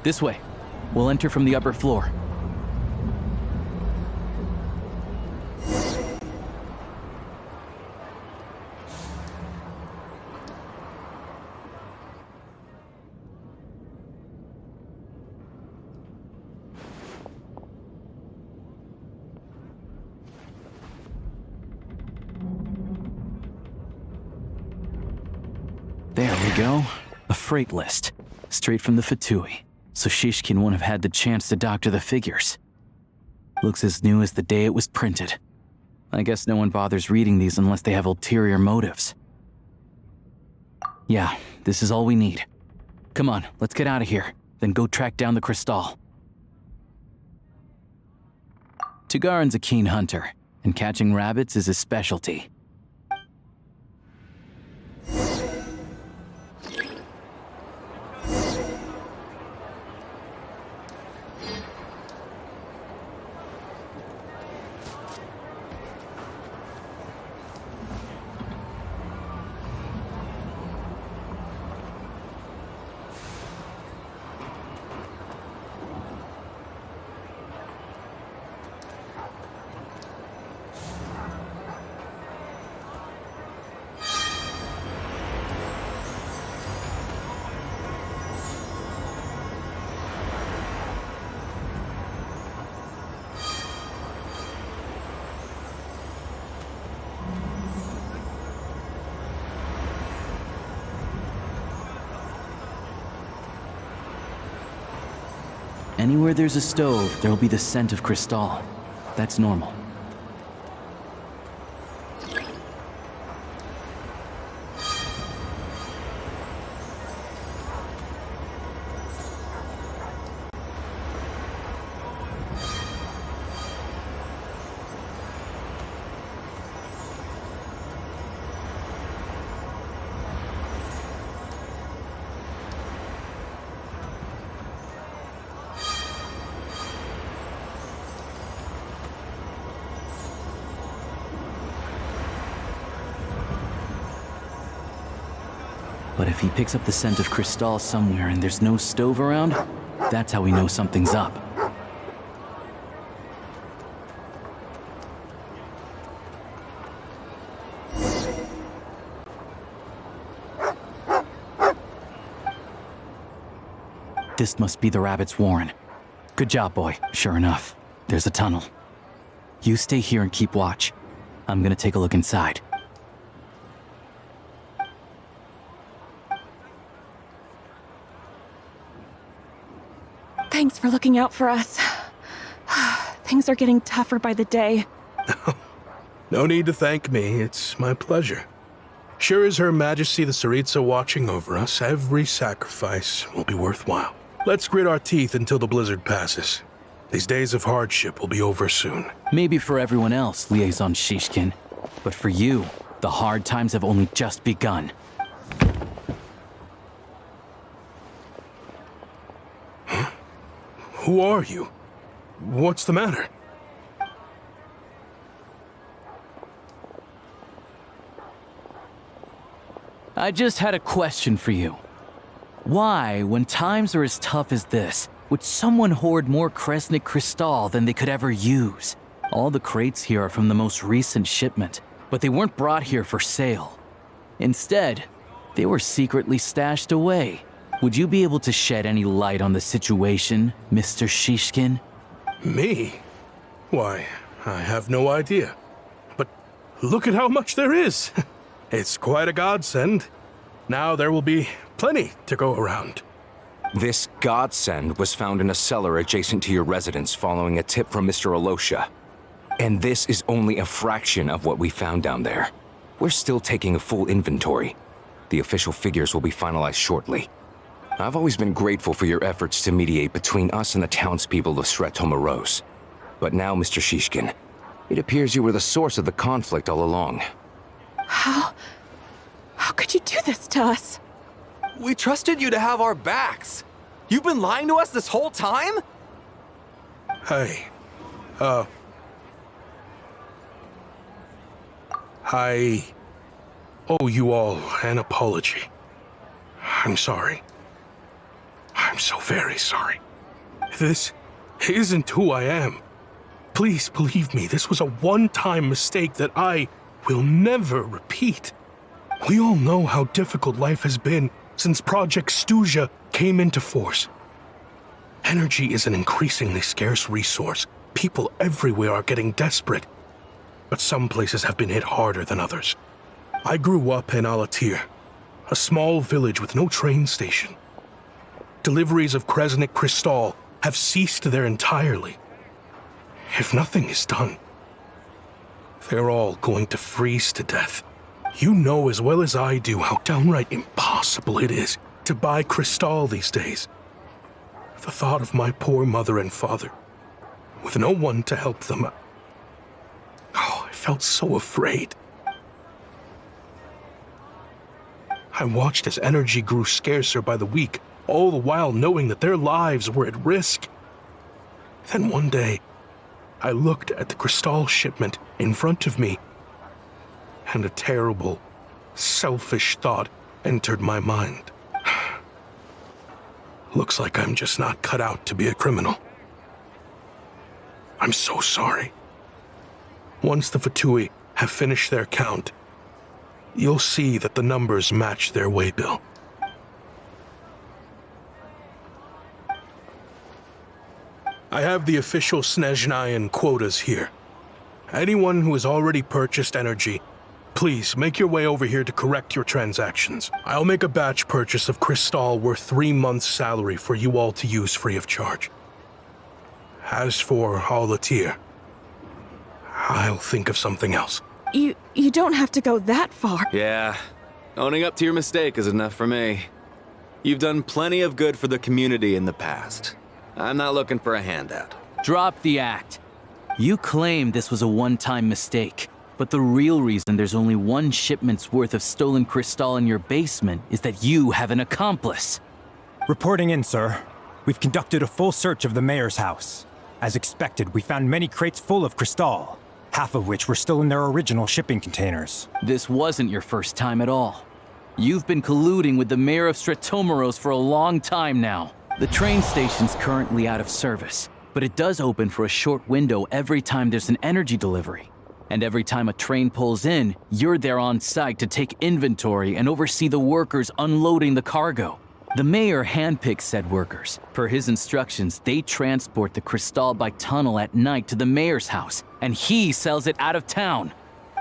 Speaker 11: This way. We'll enter from the upper floor. There we go. A freight list. Straight from the Fatui. So Shishkin won't have had the chance to doctor the figures. Looks as new as the day it was printed. I guess no one bothers reading these unless they have ulterior motives. Yeah, this is all we need. Come on, let's get out of here, then go track down the Crystal. Tugarin's a keen hunter, and catching rabbits is his specialty. Anywhere there's a stove, there'll be the scent of Crystal. That's normal. But if he picks up the scent of Crystal somewhere and there's no stove around, that's how we know something's up. This must be the rabbit's warren. Good job, boy. Sure enough, there's a tunnel. You stay here and keep watch. I'm gonna take a look inside.
Speaker 2: Thanks for looking out for us. Things are getting tougher by the day.
Speaker 14: No need to thank me. It's my pleasure. Sure as Her Majesty the Tsaritsa watching over us, every sacrifice will be worthwhile. Let's grit our teeth until the blizzard passes. These days of hardship will be over soon.
Speaker 11: Maybe for everyone else, Liaison Shishkin. But for you, the hard times have only just begun.
Speaker 14: Huh? Who are you? What's the matter?
Speaker 11: I just had a question for you. Why, when times are as tough as this, would someone hoard more Kresnik Crystal than they could ever use? All the crates here are from the most recent shipment, but they weren't brought here for sale. Instead, they were secretly stashed away. Would you be able to shed any light on the situation, Mr. Shishkin?
Speaker 14: Me? Why, I have no idea. But look at how much there is. It's quite a godsend. Now there will be plenty to go around.
Speaker 13: This godsend was found in a cellar adjacent to your residence following a tip from Mr. Alosha. And this is only a fraction of what we found down there. We're still taking a full inventory. The official figures will be finalized shortly. I've always been grateful for your efforts to mediate between us and the townspeople of Sretomaros. But now, Mr. Shishkin, it appears you were the source of the conflict all along.
Speaker 2: How could you do this to us?
Speaker 15: We trusted you to have our backs. You've been lying to us this whole time?
Speaker 14: Hey, I owe you all an apology. I'm sorry. I'm so very sorry. This isn't who I am. Please believe me, this was a one-time mistake that I will never repeat. We all know how difficult life has been since Project Stuja came into force. Energy is an increasingly scarce resource. People everywhere are getting desperate. But some places have been hit harder than others. I grew up in Alatir, a small village with no train station. Deliveries of Kresnik Crystal have ceased there entirely. If nothing is done, they're all going to freeze to death. You know as well as I do how downright impossible it is to buy Crystal these days. The thought of my poor mother and father, with no one to help them, I felt so afraid. I watched as energy grew scarcer by the week, all the while knowing that their lives were at risk. Then one day, I looked at the Crystal shipment in front of me, and a terrible, selfish thought entered my mind. Looks like I'm just not cut out to be a criminal. I'm so sorry. Once the Fatui have finished their count, you'll see that the numbers match their waybill. I have the official Snezhnayan quotas here. Anyone who has already purchased energy, please make your way over here to correct your transactions. I'll make a batch purchase of Crystal worth 3 months' salary for you all to use free of charge. As for Alatir, I'll think of something else.
Speaker 2: You don't have to go that far.
Speaker 15: Yeah, owning up to your mistake is enough for me. You've done plenty of good for the community in the past. I'm not looking for a handout.
Speaker 11: Drop the act. You claim this was a one-time mistake, but the real reason there's only one shipment's worth of stolen Crystal in your basement is that you have an accomplice.
Speaker 16: Reporting in, sir. We've conducted a full search of the mayor's house. As expected, we found many crates full of Crystal, half of which were still in their original shipping containers.
Speaker 11: This wasn't your first time at all. You've been colluding with the mayor of Sretomaros for a long time now. The train station's currently out of service, but it does open for a short window every time there's an energy delivery. And every time a train pulls in, you're there on site to take inventory and oversee the workers unloading the cargo. The mayor handpicks said workers. Per his instructions, they transport the Crystal by tunnel at night to the mayor's house, and he sells it out of town.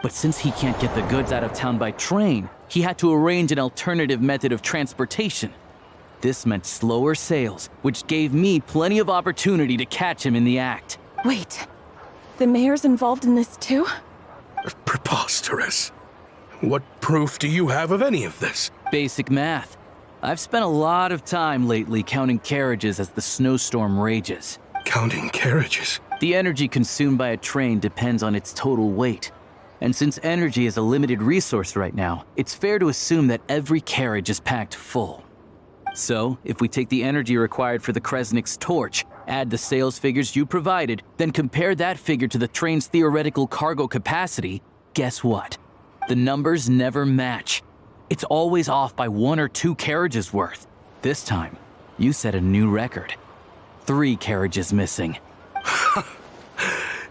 Speaker 11: But since he can't get the goods out of town by train, he had to arrange an alternative method of transportation. This meant slower sales, which gave me plenty of opportunity to catch him in the act.
Speaker 2: Wait, the mayor's involved in this too?
Speaker 14: Preposterous. What proof do you have of any of this?
Speaker 11: Basic math. I've spent a lot of time lately counting carriages as the snowstorm rages.
Speaker 14: Counting carriages?
Speaker 11: The energy consumed by a train depends on its total weight. And since energy is a limited resource right now, it's fair to assume that every carriage is packed full. So, if we take the energy required for the Kresnik's torch, add the sales figures you provided, then compare that figure to the train's theoretical cargo capacity, guess what? The numbers never match. It's always off by 1 or 2 carriages worth. This time, you set a new record. 3 carriages missing.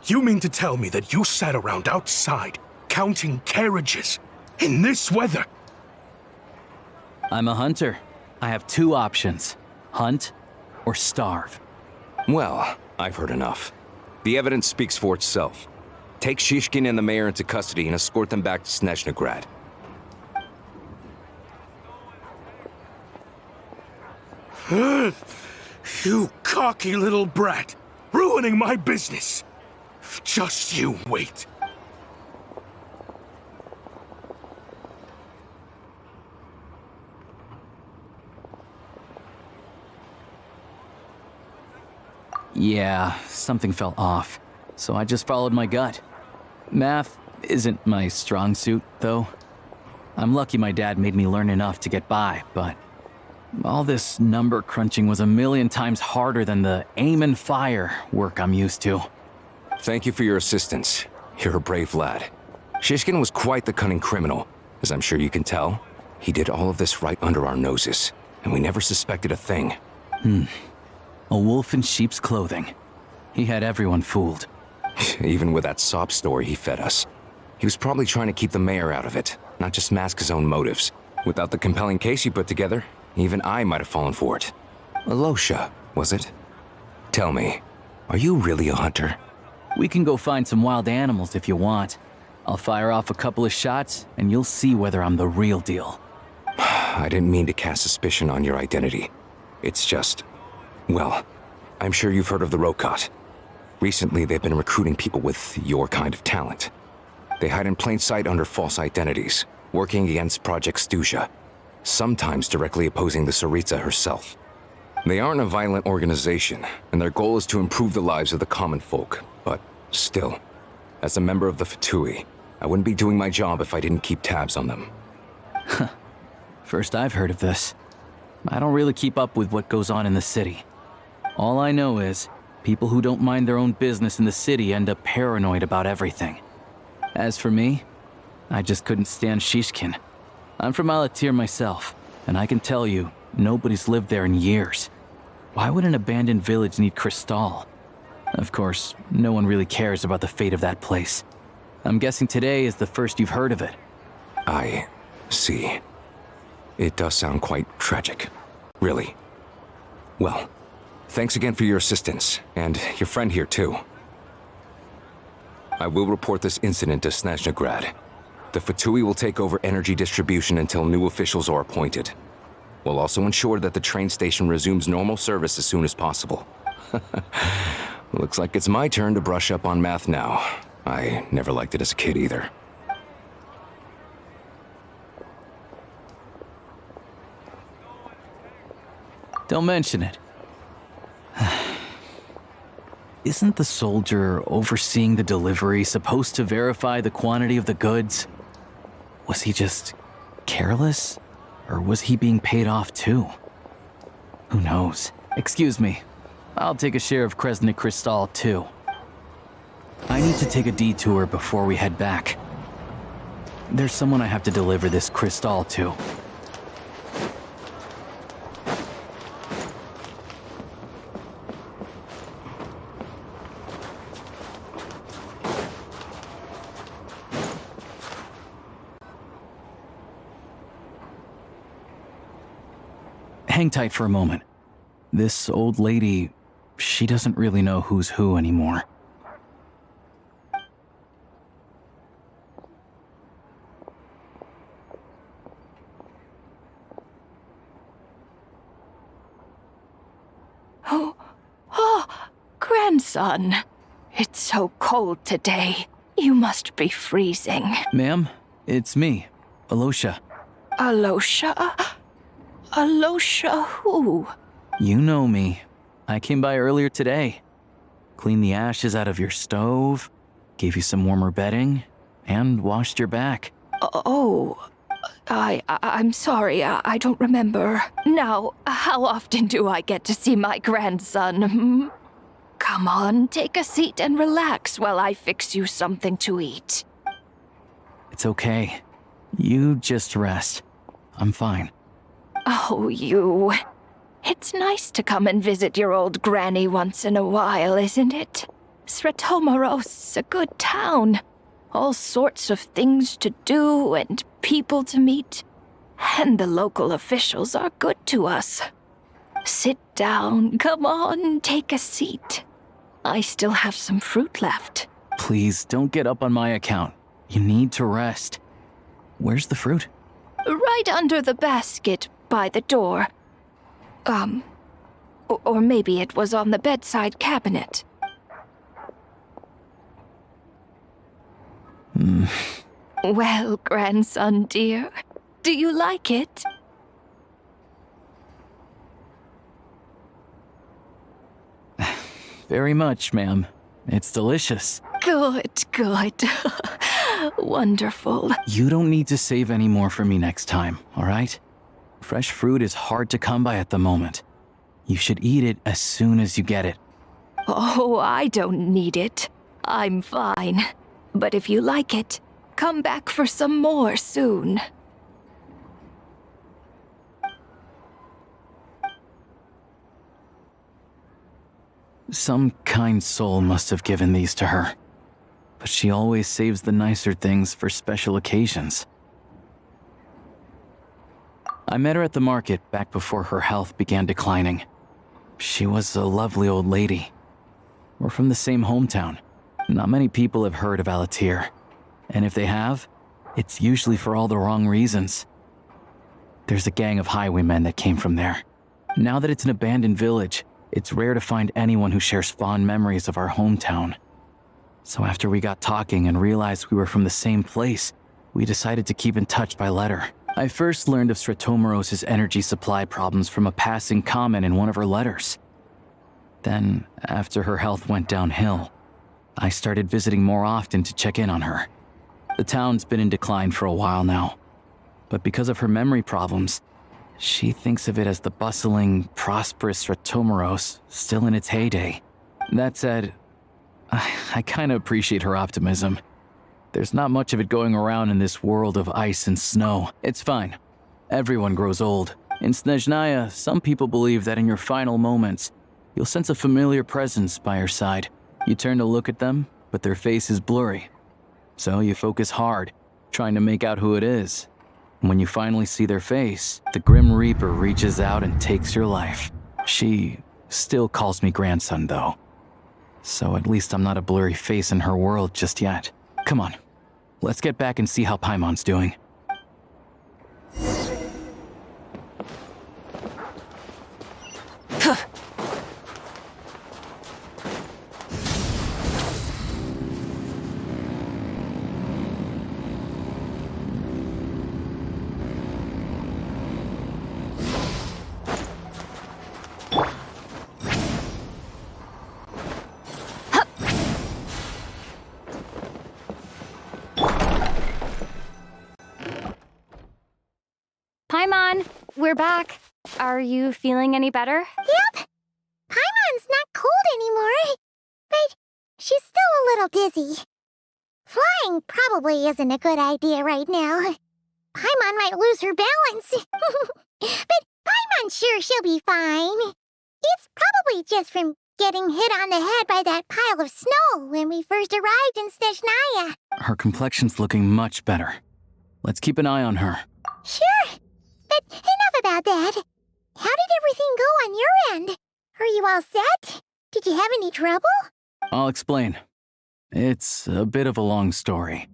Speaker 14: You mean to tell me that you sat around outside, counting carriages, in this weather?
Speaker 11: I'm a hunter. I have 2 options. Hunt or starve.
Speaker 13: Well, I've heard enough. The evidence speaks for itself. Take Shishkin and the mayor into custody and escort them back to Snezhnograd.
Speaker 14: You cocky little brat! Ruining my business! Just you wait.
Speaker 11: Yeah, something felt off, so I just followed my gut. Math isn't my strong suit, though. I'm lucky my dad made me learn enough to get by, but all this number crunching was a million times harder than the aim and fire work I'm used to.
Speaker 13: Thank you for your assistance. You're a brave lad. Shishkin was quite the cunning criminal. As I'm sure you can tell, he did all of this right under our noses, and we never suspected a thing.
Speaker 11: A wolf in sheep's clothing. He had everyone fooled.
Speaker 13: Even with that sob story he fed us. He was probably trying to keep the mayor out of it, not just mask his own motives. Without the compelling case he put together, even I might have fallen for it. Alosha, was it? Tell me, are you really a hunter?
Speaker 11: We can go find some wild animals if you want. I'll fire off a couple of shots, and you'll see whether I'm the real deal.
Speaker 13: I didn't mean to cast suspicion on your identity. It's just... well, I'm sure you've heard of the Rokot. Recently, they've been recruiting people with your kind of talent. They hide in plain sight under false identities, working against Project Stuja, sometimes directly opposing the Tsaritsa herself. They aren't a violent organization, and their goal is to improve the lives of the common folk. But still, as a member of the Fatui, I wouldn't be doing my job if I didn't keep tabs on them.
Speaker 11: First I've heard of this. I don't really keep up with what goes on in the city. All I know is, people who don't mind their own business in the city end up paranoid about everything. As for me, I just couldn't stand Shishkin. I'm from Alatir myself, and I can tell you, nobody's lived there in years. Why would an abandoned village need Crystal? Of course, no one really cares about the fate of that place. I'm guessing today is the first you've heard of it.
Speaker 13: I see. It does sound quite tragic. Really. Well, thanks again for your assistance, and your friend here too. I will report this incident to Snezhnograd. The Fatui will take over energy distribution until new officials are appointed. We'll also ensure that the train station resumes normal service as soon as possible. Looks like it's my turn to brush up on math now. I never liked it as a kid either.
Speaker 11: Don't mention it. Isn't the soldier overseeing the delivery supposed to verify the quantity of the goods? Was he just careless? Or was he being paid off too? Who knows? Excuse me. I'll take a share of Kresnik Crystal too. I need to take a detour before we head back. There's someone I have to deliver this crystal to. Hang tight for a moment. This old lady, she doesn't really know who's who anymore.
Speaker 9: Oh, grandson. It's so cold today. You must be freezing.
Speaker 11: Ma'am, it's me, Alosha.
Speaker 9: Alosha? Alosha who?
Speaker 11: You know me. I came by earlier today. Cleaned the ashes out of your stove, gave you some warmer bedding, and washed your back.
Speaker 9: Oh, I'm sorry, I don't remember. Now, how often do I get to see my grandson? Hmm? Come on, take a seat and relax while I fix you something to eat.
Speaker 11: It's okay. You just rest. I'm fine.
Speaker 9: Oh, you. It's nice to come and visit your old granny once in a while, isn't it? Sretomaros, a good town. All sorts of things to do and people to meet. And the local officials are good to us. Sit down, come on, take a seat. I still have some fruit left.
Speaker 11: Please, don't get up on my account. You need to rest. Where's the fruit?
Speaker 9: Right under the basket by the door. Or maybe it was on the bedside cabinet. Well, grandson dear, do you like it?
Speaker 11: Very much, ma'am. It's delicious.
Speaker 9: Good, good. Wonderful.
Speaker 11: You don't need to save any more for me next time, all right? Fresh fruit is hard to come by at the moment. You should eat it as soon as you get it.
Speaker 9: Oh, I don't need it. I'm fine. But if you like it, come back for some more soon.
Speaker 11: Some kind soul must have given these to her. But she always saves the nicer things for special occasions. I met her at the market back before her health began declining. She was a lovely old lady. We're from the same hometown. Not many people have heard of Alatir. And if they have, it's usually for all the wrong reasons. There's a gang of highwaymen that came from there. Now that it's an abandoned village, it's rare to find anyone who shares fond memories of our hometown. So after we got talking and realized we were from the same place, we decided to keep in touch by letter. I first learned of Sretomaros' energy supply problems from a passing comment in one of her letters. Then, after her health went downhill, I started visiting more often to check in on her. The town's been in decline for a while now, but because of her memory problems, she thinks of it as the bustling, prosperous Sretomaros still in its heyday. That said, I kind of appreciate her optimism. There's not much of it going around in this world of ice and snow. It's fine. Everyone grows old. In Snezhnaya, some people believe that in your final moments, you'll sense a familiar presence by your side. You turn to look at them, but their face is blurry. So you focus hard, trying to make out who it is. And when you finally see their face, the Grim Reaper reaches out and takes your life. She still calls me grandson, though. So at least I'm not a blurry face in her world just yet. Come on, let's get back and see how Paimon's doing.
Speaker 1: Paimon, we're back. Are you feeling any better?
Speaker 3: Yep. Paimon's not cold anymore, but she's still a little dizzy. Flying probably isn't a good idea right now. Paimon might lose her balance. But Paimon's sure she'll be fine. It's probably just from getting hit on the head by that pile of snow when we first arrived in Snezhnaya.
Speaker 11: Her complexion's looking much better. Let's keep an eye on her.
Speaker 3: Sure. But enough about that. How did everything go on your end? Are you all set? Did you have any trouble?
Speaker 11: I'll explain. It's a bit of a long story.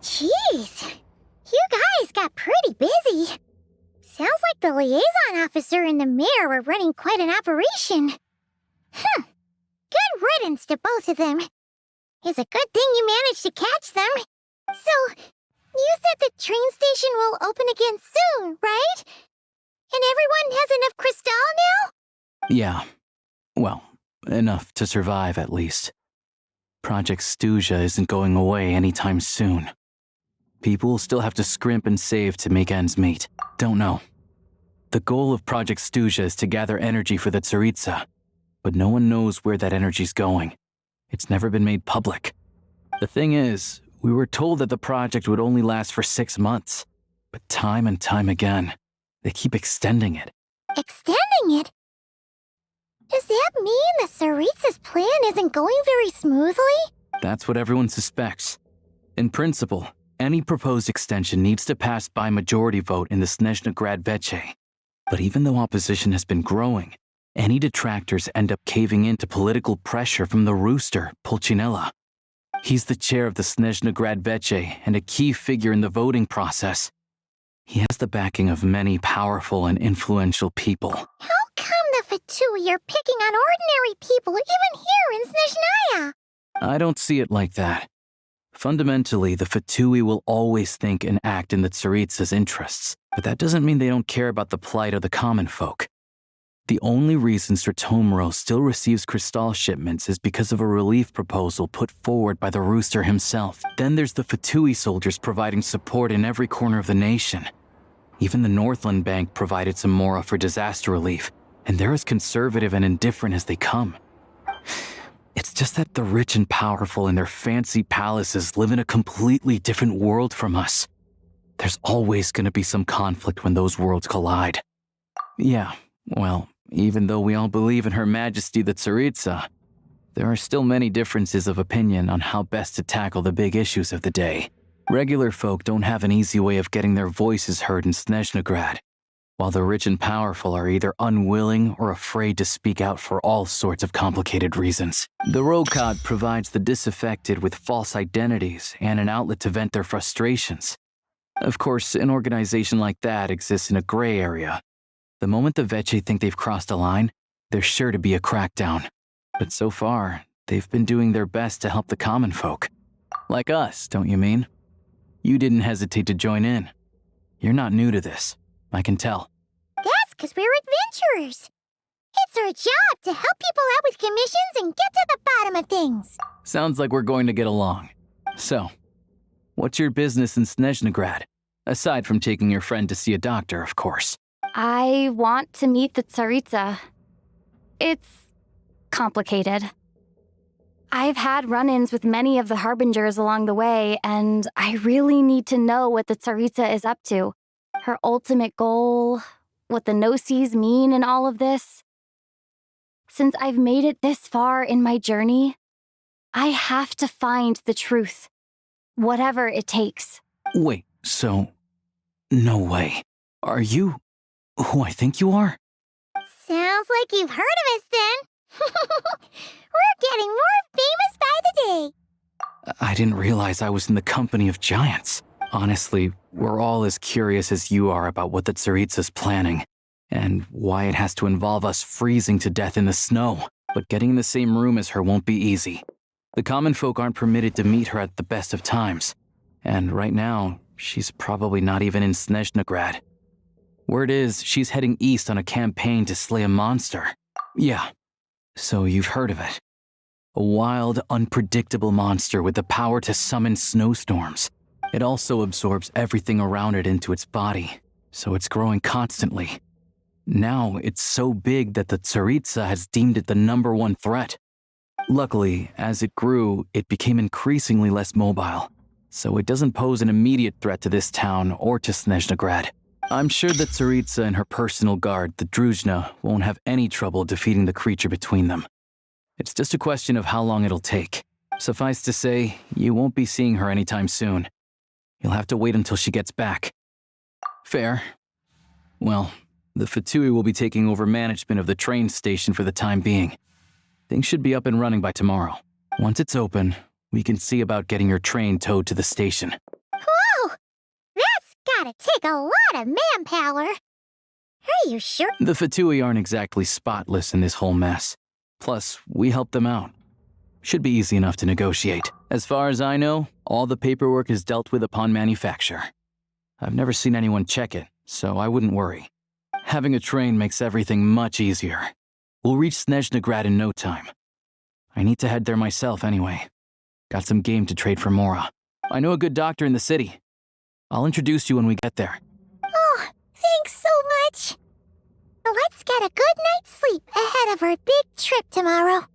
Speaker 3: Jeez. You guys got pretty busy. Sounds like the liaison officer and the mayor were running quite an operation. Good riddance to both of them. It's a good thing you managed to catch them. So, you said the train station will open again soon, right? And everyone has enough crystal now?
Speaker 11: Yeah. Well, enough to survive at least. Project Stuja isn't going away anytime soon. People will still have to scrimp and save to make ends meet. Don't know. The goal of Project Stuja is to gather energy for the Tsaritsa, but no one knows where that energy's going. It's never been made public. The thing is, we were told that the project would only last for 6 months, but time and time again, they keep extending it.
Speaker 3: Extending it? Does that mean the Tsaritsa's plan isn't going very smoothly?
Speaker 11: That's what everyone suspects. In principle, any proposed extension needs to pass by majority vote in the Snezhna Grad Veche. But even though opposition has been growing, any detractors end up caving in to political pressure from the rooster, Pulcinella. He's the chair of the Snezhna Grad Veche and a key figure in the voting process. He has the backing of many powerful and influential people.
Speaker 3: How come the Fatui are picking on ordinary people even here in Snezhnaya?
Speaker 11: I don't see it like that. Fundamentally, the Fatui will always think and act in the Tsaritsa's interests, but that doesn't mean they don't care about the plight of the common folk. The only reason Stratomiro still receives crystal shipments is because of a relief proposal put forward by the Rooster himself. Then there's the Fatui soldiers providing support in every corner of the nation. Even the Northland Bank provided some mora for disaster relief, and they're as conservative and indifferent as they come. It's just that the rich and powerful in their fancy palaces live in a completely different world from us. There's always going to be some conflict when those worlds collide. Yeah, well, even though we all believe in Her Majesty the Tsaritsa, there are still many differences of opinion on how best to tackle the big issues of the day. Regular folk don't have an easy way of getting their voices heard in Snezhna Grad, while the rich and powerful are either unwilling or afraid to speak out for all sorts of complicated reasons. The Rokad provides the disaffected with false identities and an outlet to vent their frustrations. Of course, an organization like that exists in a gray area. The moment the Veche think they've crossed a line, there's sure to be a crackdown. But so far, they've been doing their best to help the common folk. Like us, don't you mean? You didn't hesitate to join in. You're not new to this, I can tell.
Speaker 3: That's because we're adventurers. It's our job to help people out with commissions and get to the bottom of things.
Speaker 11: Sounds like we're going to get along. So, what's your business in Snezhna Grad? Aside from taking your friend to see a doctor, of course.
Speaker 1: I want to meet the Tsaritsa. It's complicated. I've had run-ins with many of the Harbingers along the way, and I really need to know what the Tsaritsa is up to. Her ultimate goal, what the Gnosis mean in all of this. Since I've made it this far in my journey, I have to find the truth, whatever it takes.
Speaker 11: Wait, so... No way. Are you who I think you are?
Speaker 3: Sounds like you've heard of us then. We're getting more famous by the day.
Speaker 11: I didn't realize I was in the company of giants. Honestly, we're all as curious as you are about what the Tsaritsa's planning, and why it has to involve us freezing to death in the snow. But getting in the same room as her won't be easy. The common folk aren't permitted to meet her at the best of times, and right now, she's probably not even in Snezhna Grad. Word is, she's heading east on a campaign to slay a monster. Yeah, so you've heard of it. A wild, unpredictable monster with the power to summon snowstorms. It also absorbs everything around it into its body, so it's growing constantly. Now, it's so big that the Tsaritsa has deemed it the #1 threat. Luckily, as it grew, it became increasingly less mobile, so it doesn't pose an immediate threat to this town or to Snezhna Grad. I'm sure that Tsaritsa and her personal guard, the Druzhna, won't have any trouble defeating the creature between them. It's just a question of how long it'll take. Suffice to say, you won't be seeing her anytime soon. You'll have to wait until she gets back. Fair. Well, the Fatui will be taking over management of the train station for the time being. Things should be up and running by tomorrow. Once it's open, we can see about getting your train towed to the station.
Speaker 3: Whoa! That's gotta take a lot of manpower. Are you sure?
Speaker 11: The Fatui aren't exactly spotless in this whole mess. Plus, we helped them out. Should be easy enough to negotiate. As far as I know, all the paperwork is dealt with upon manufacture. I've never seen anyone check it, so I wouldn't worry. Having a train makes everything much easier. We'll reach Snezhnegrad in no time. I need to head there myself anyway. Got some game to trade for Mora. I know a good doctor in the city. I'll introduce you when we get there.
Speaker 3: Oh, thanks so much. Let's get a good night's sleep ahead of our big trip tomorrow.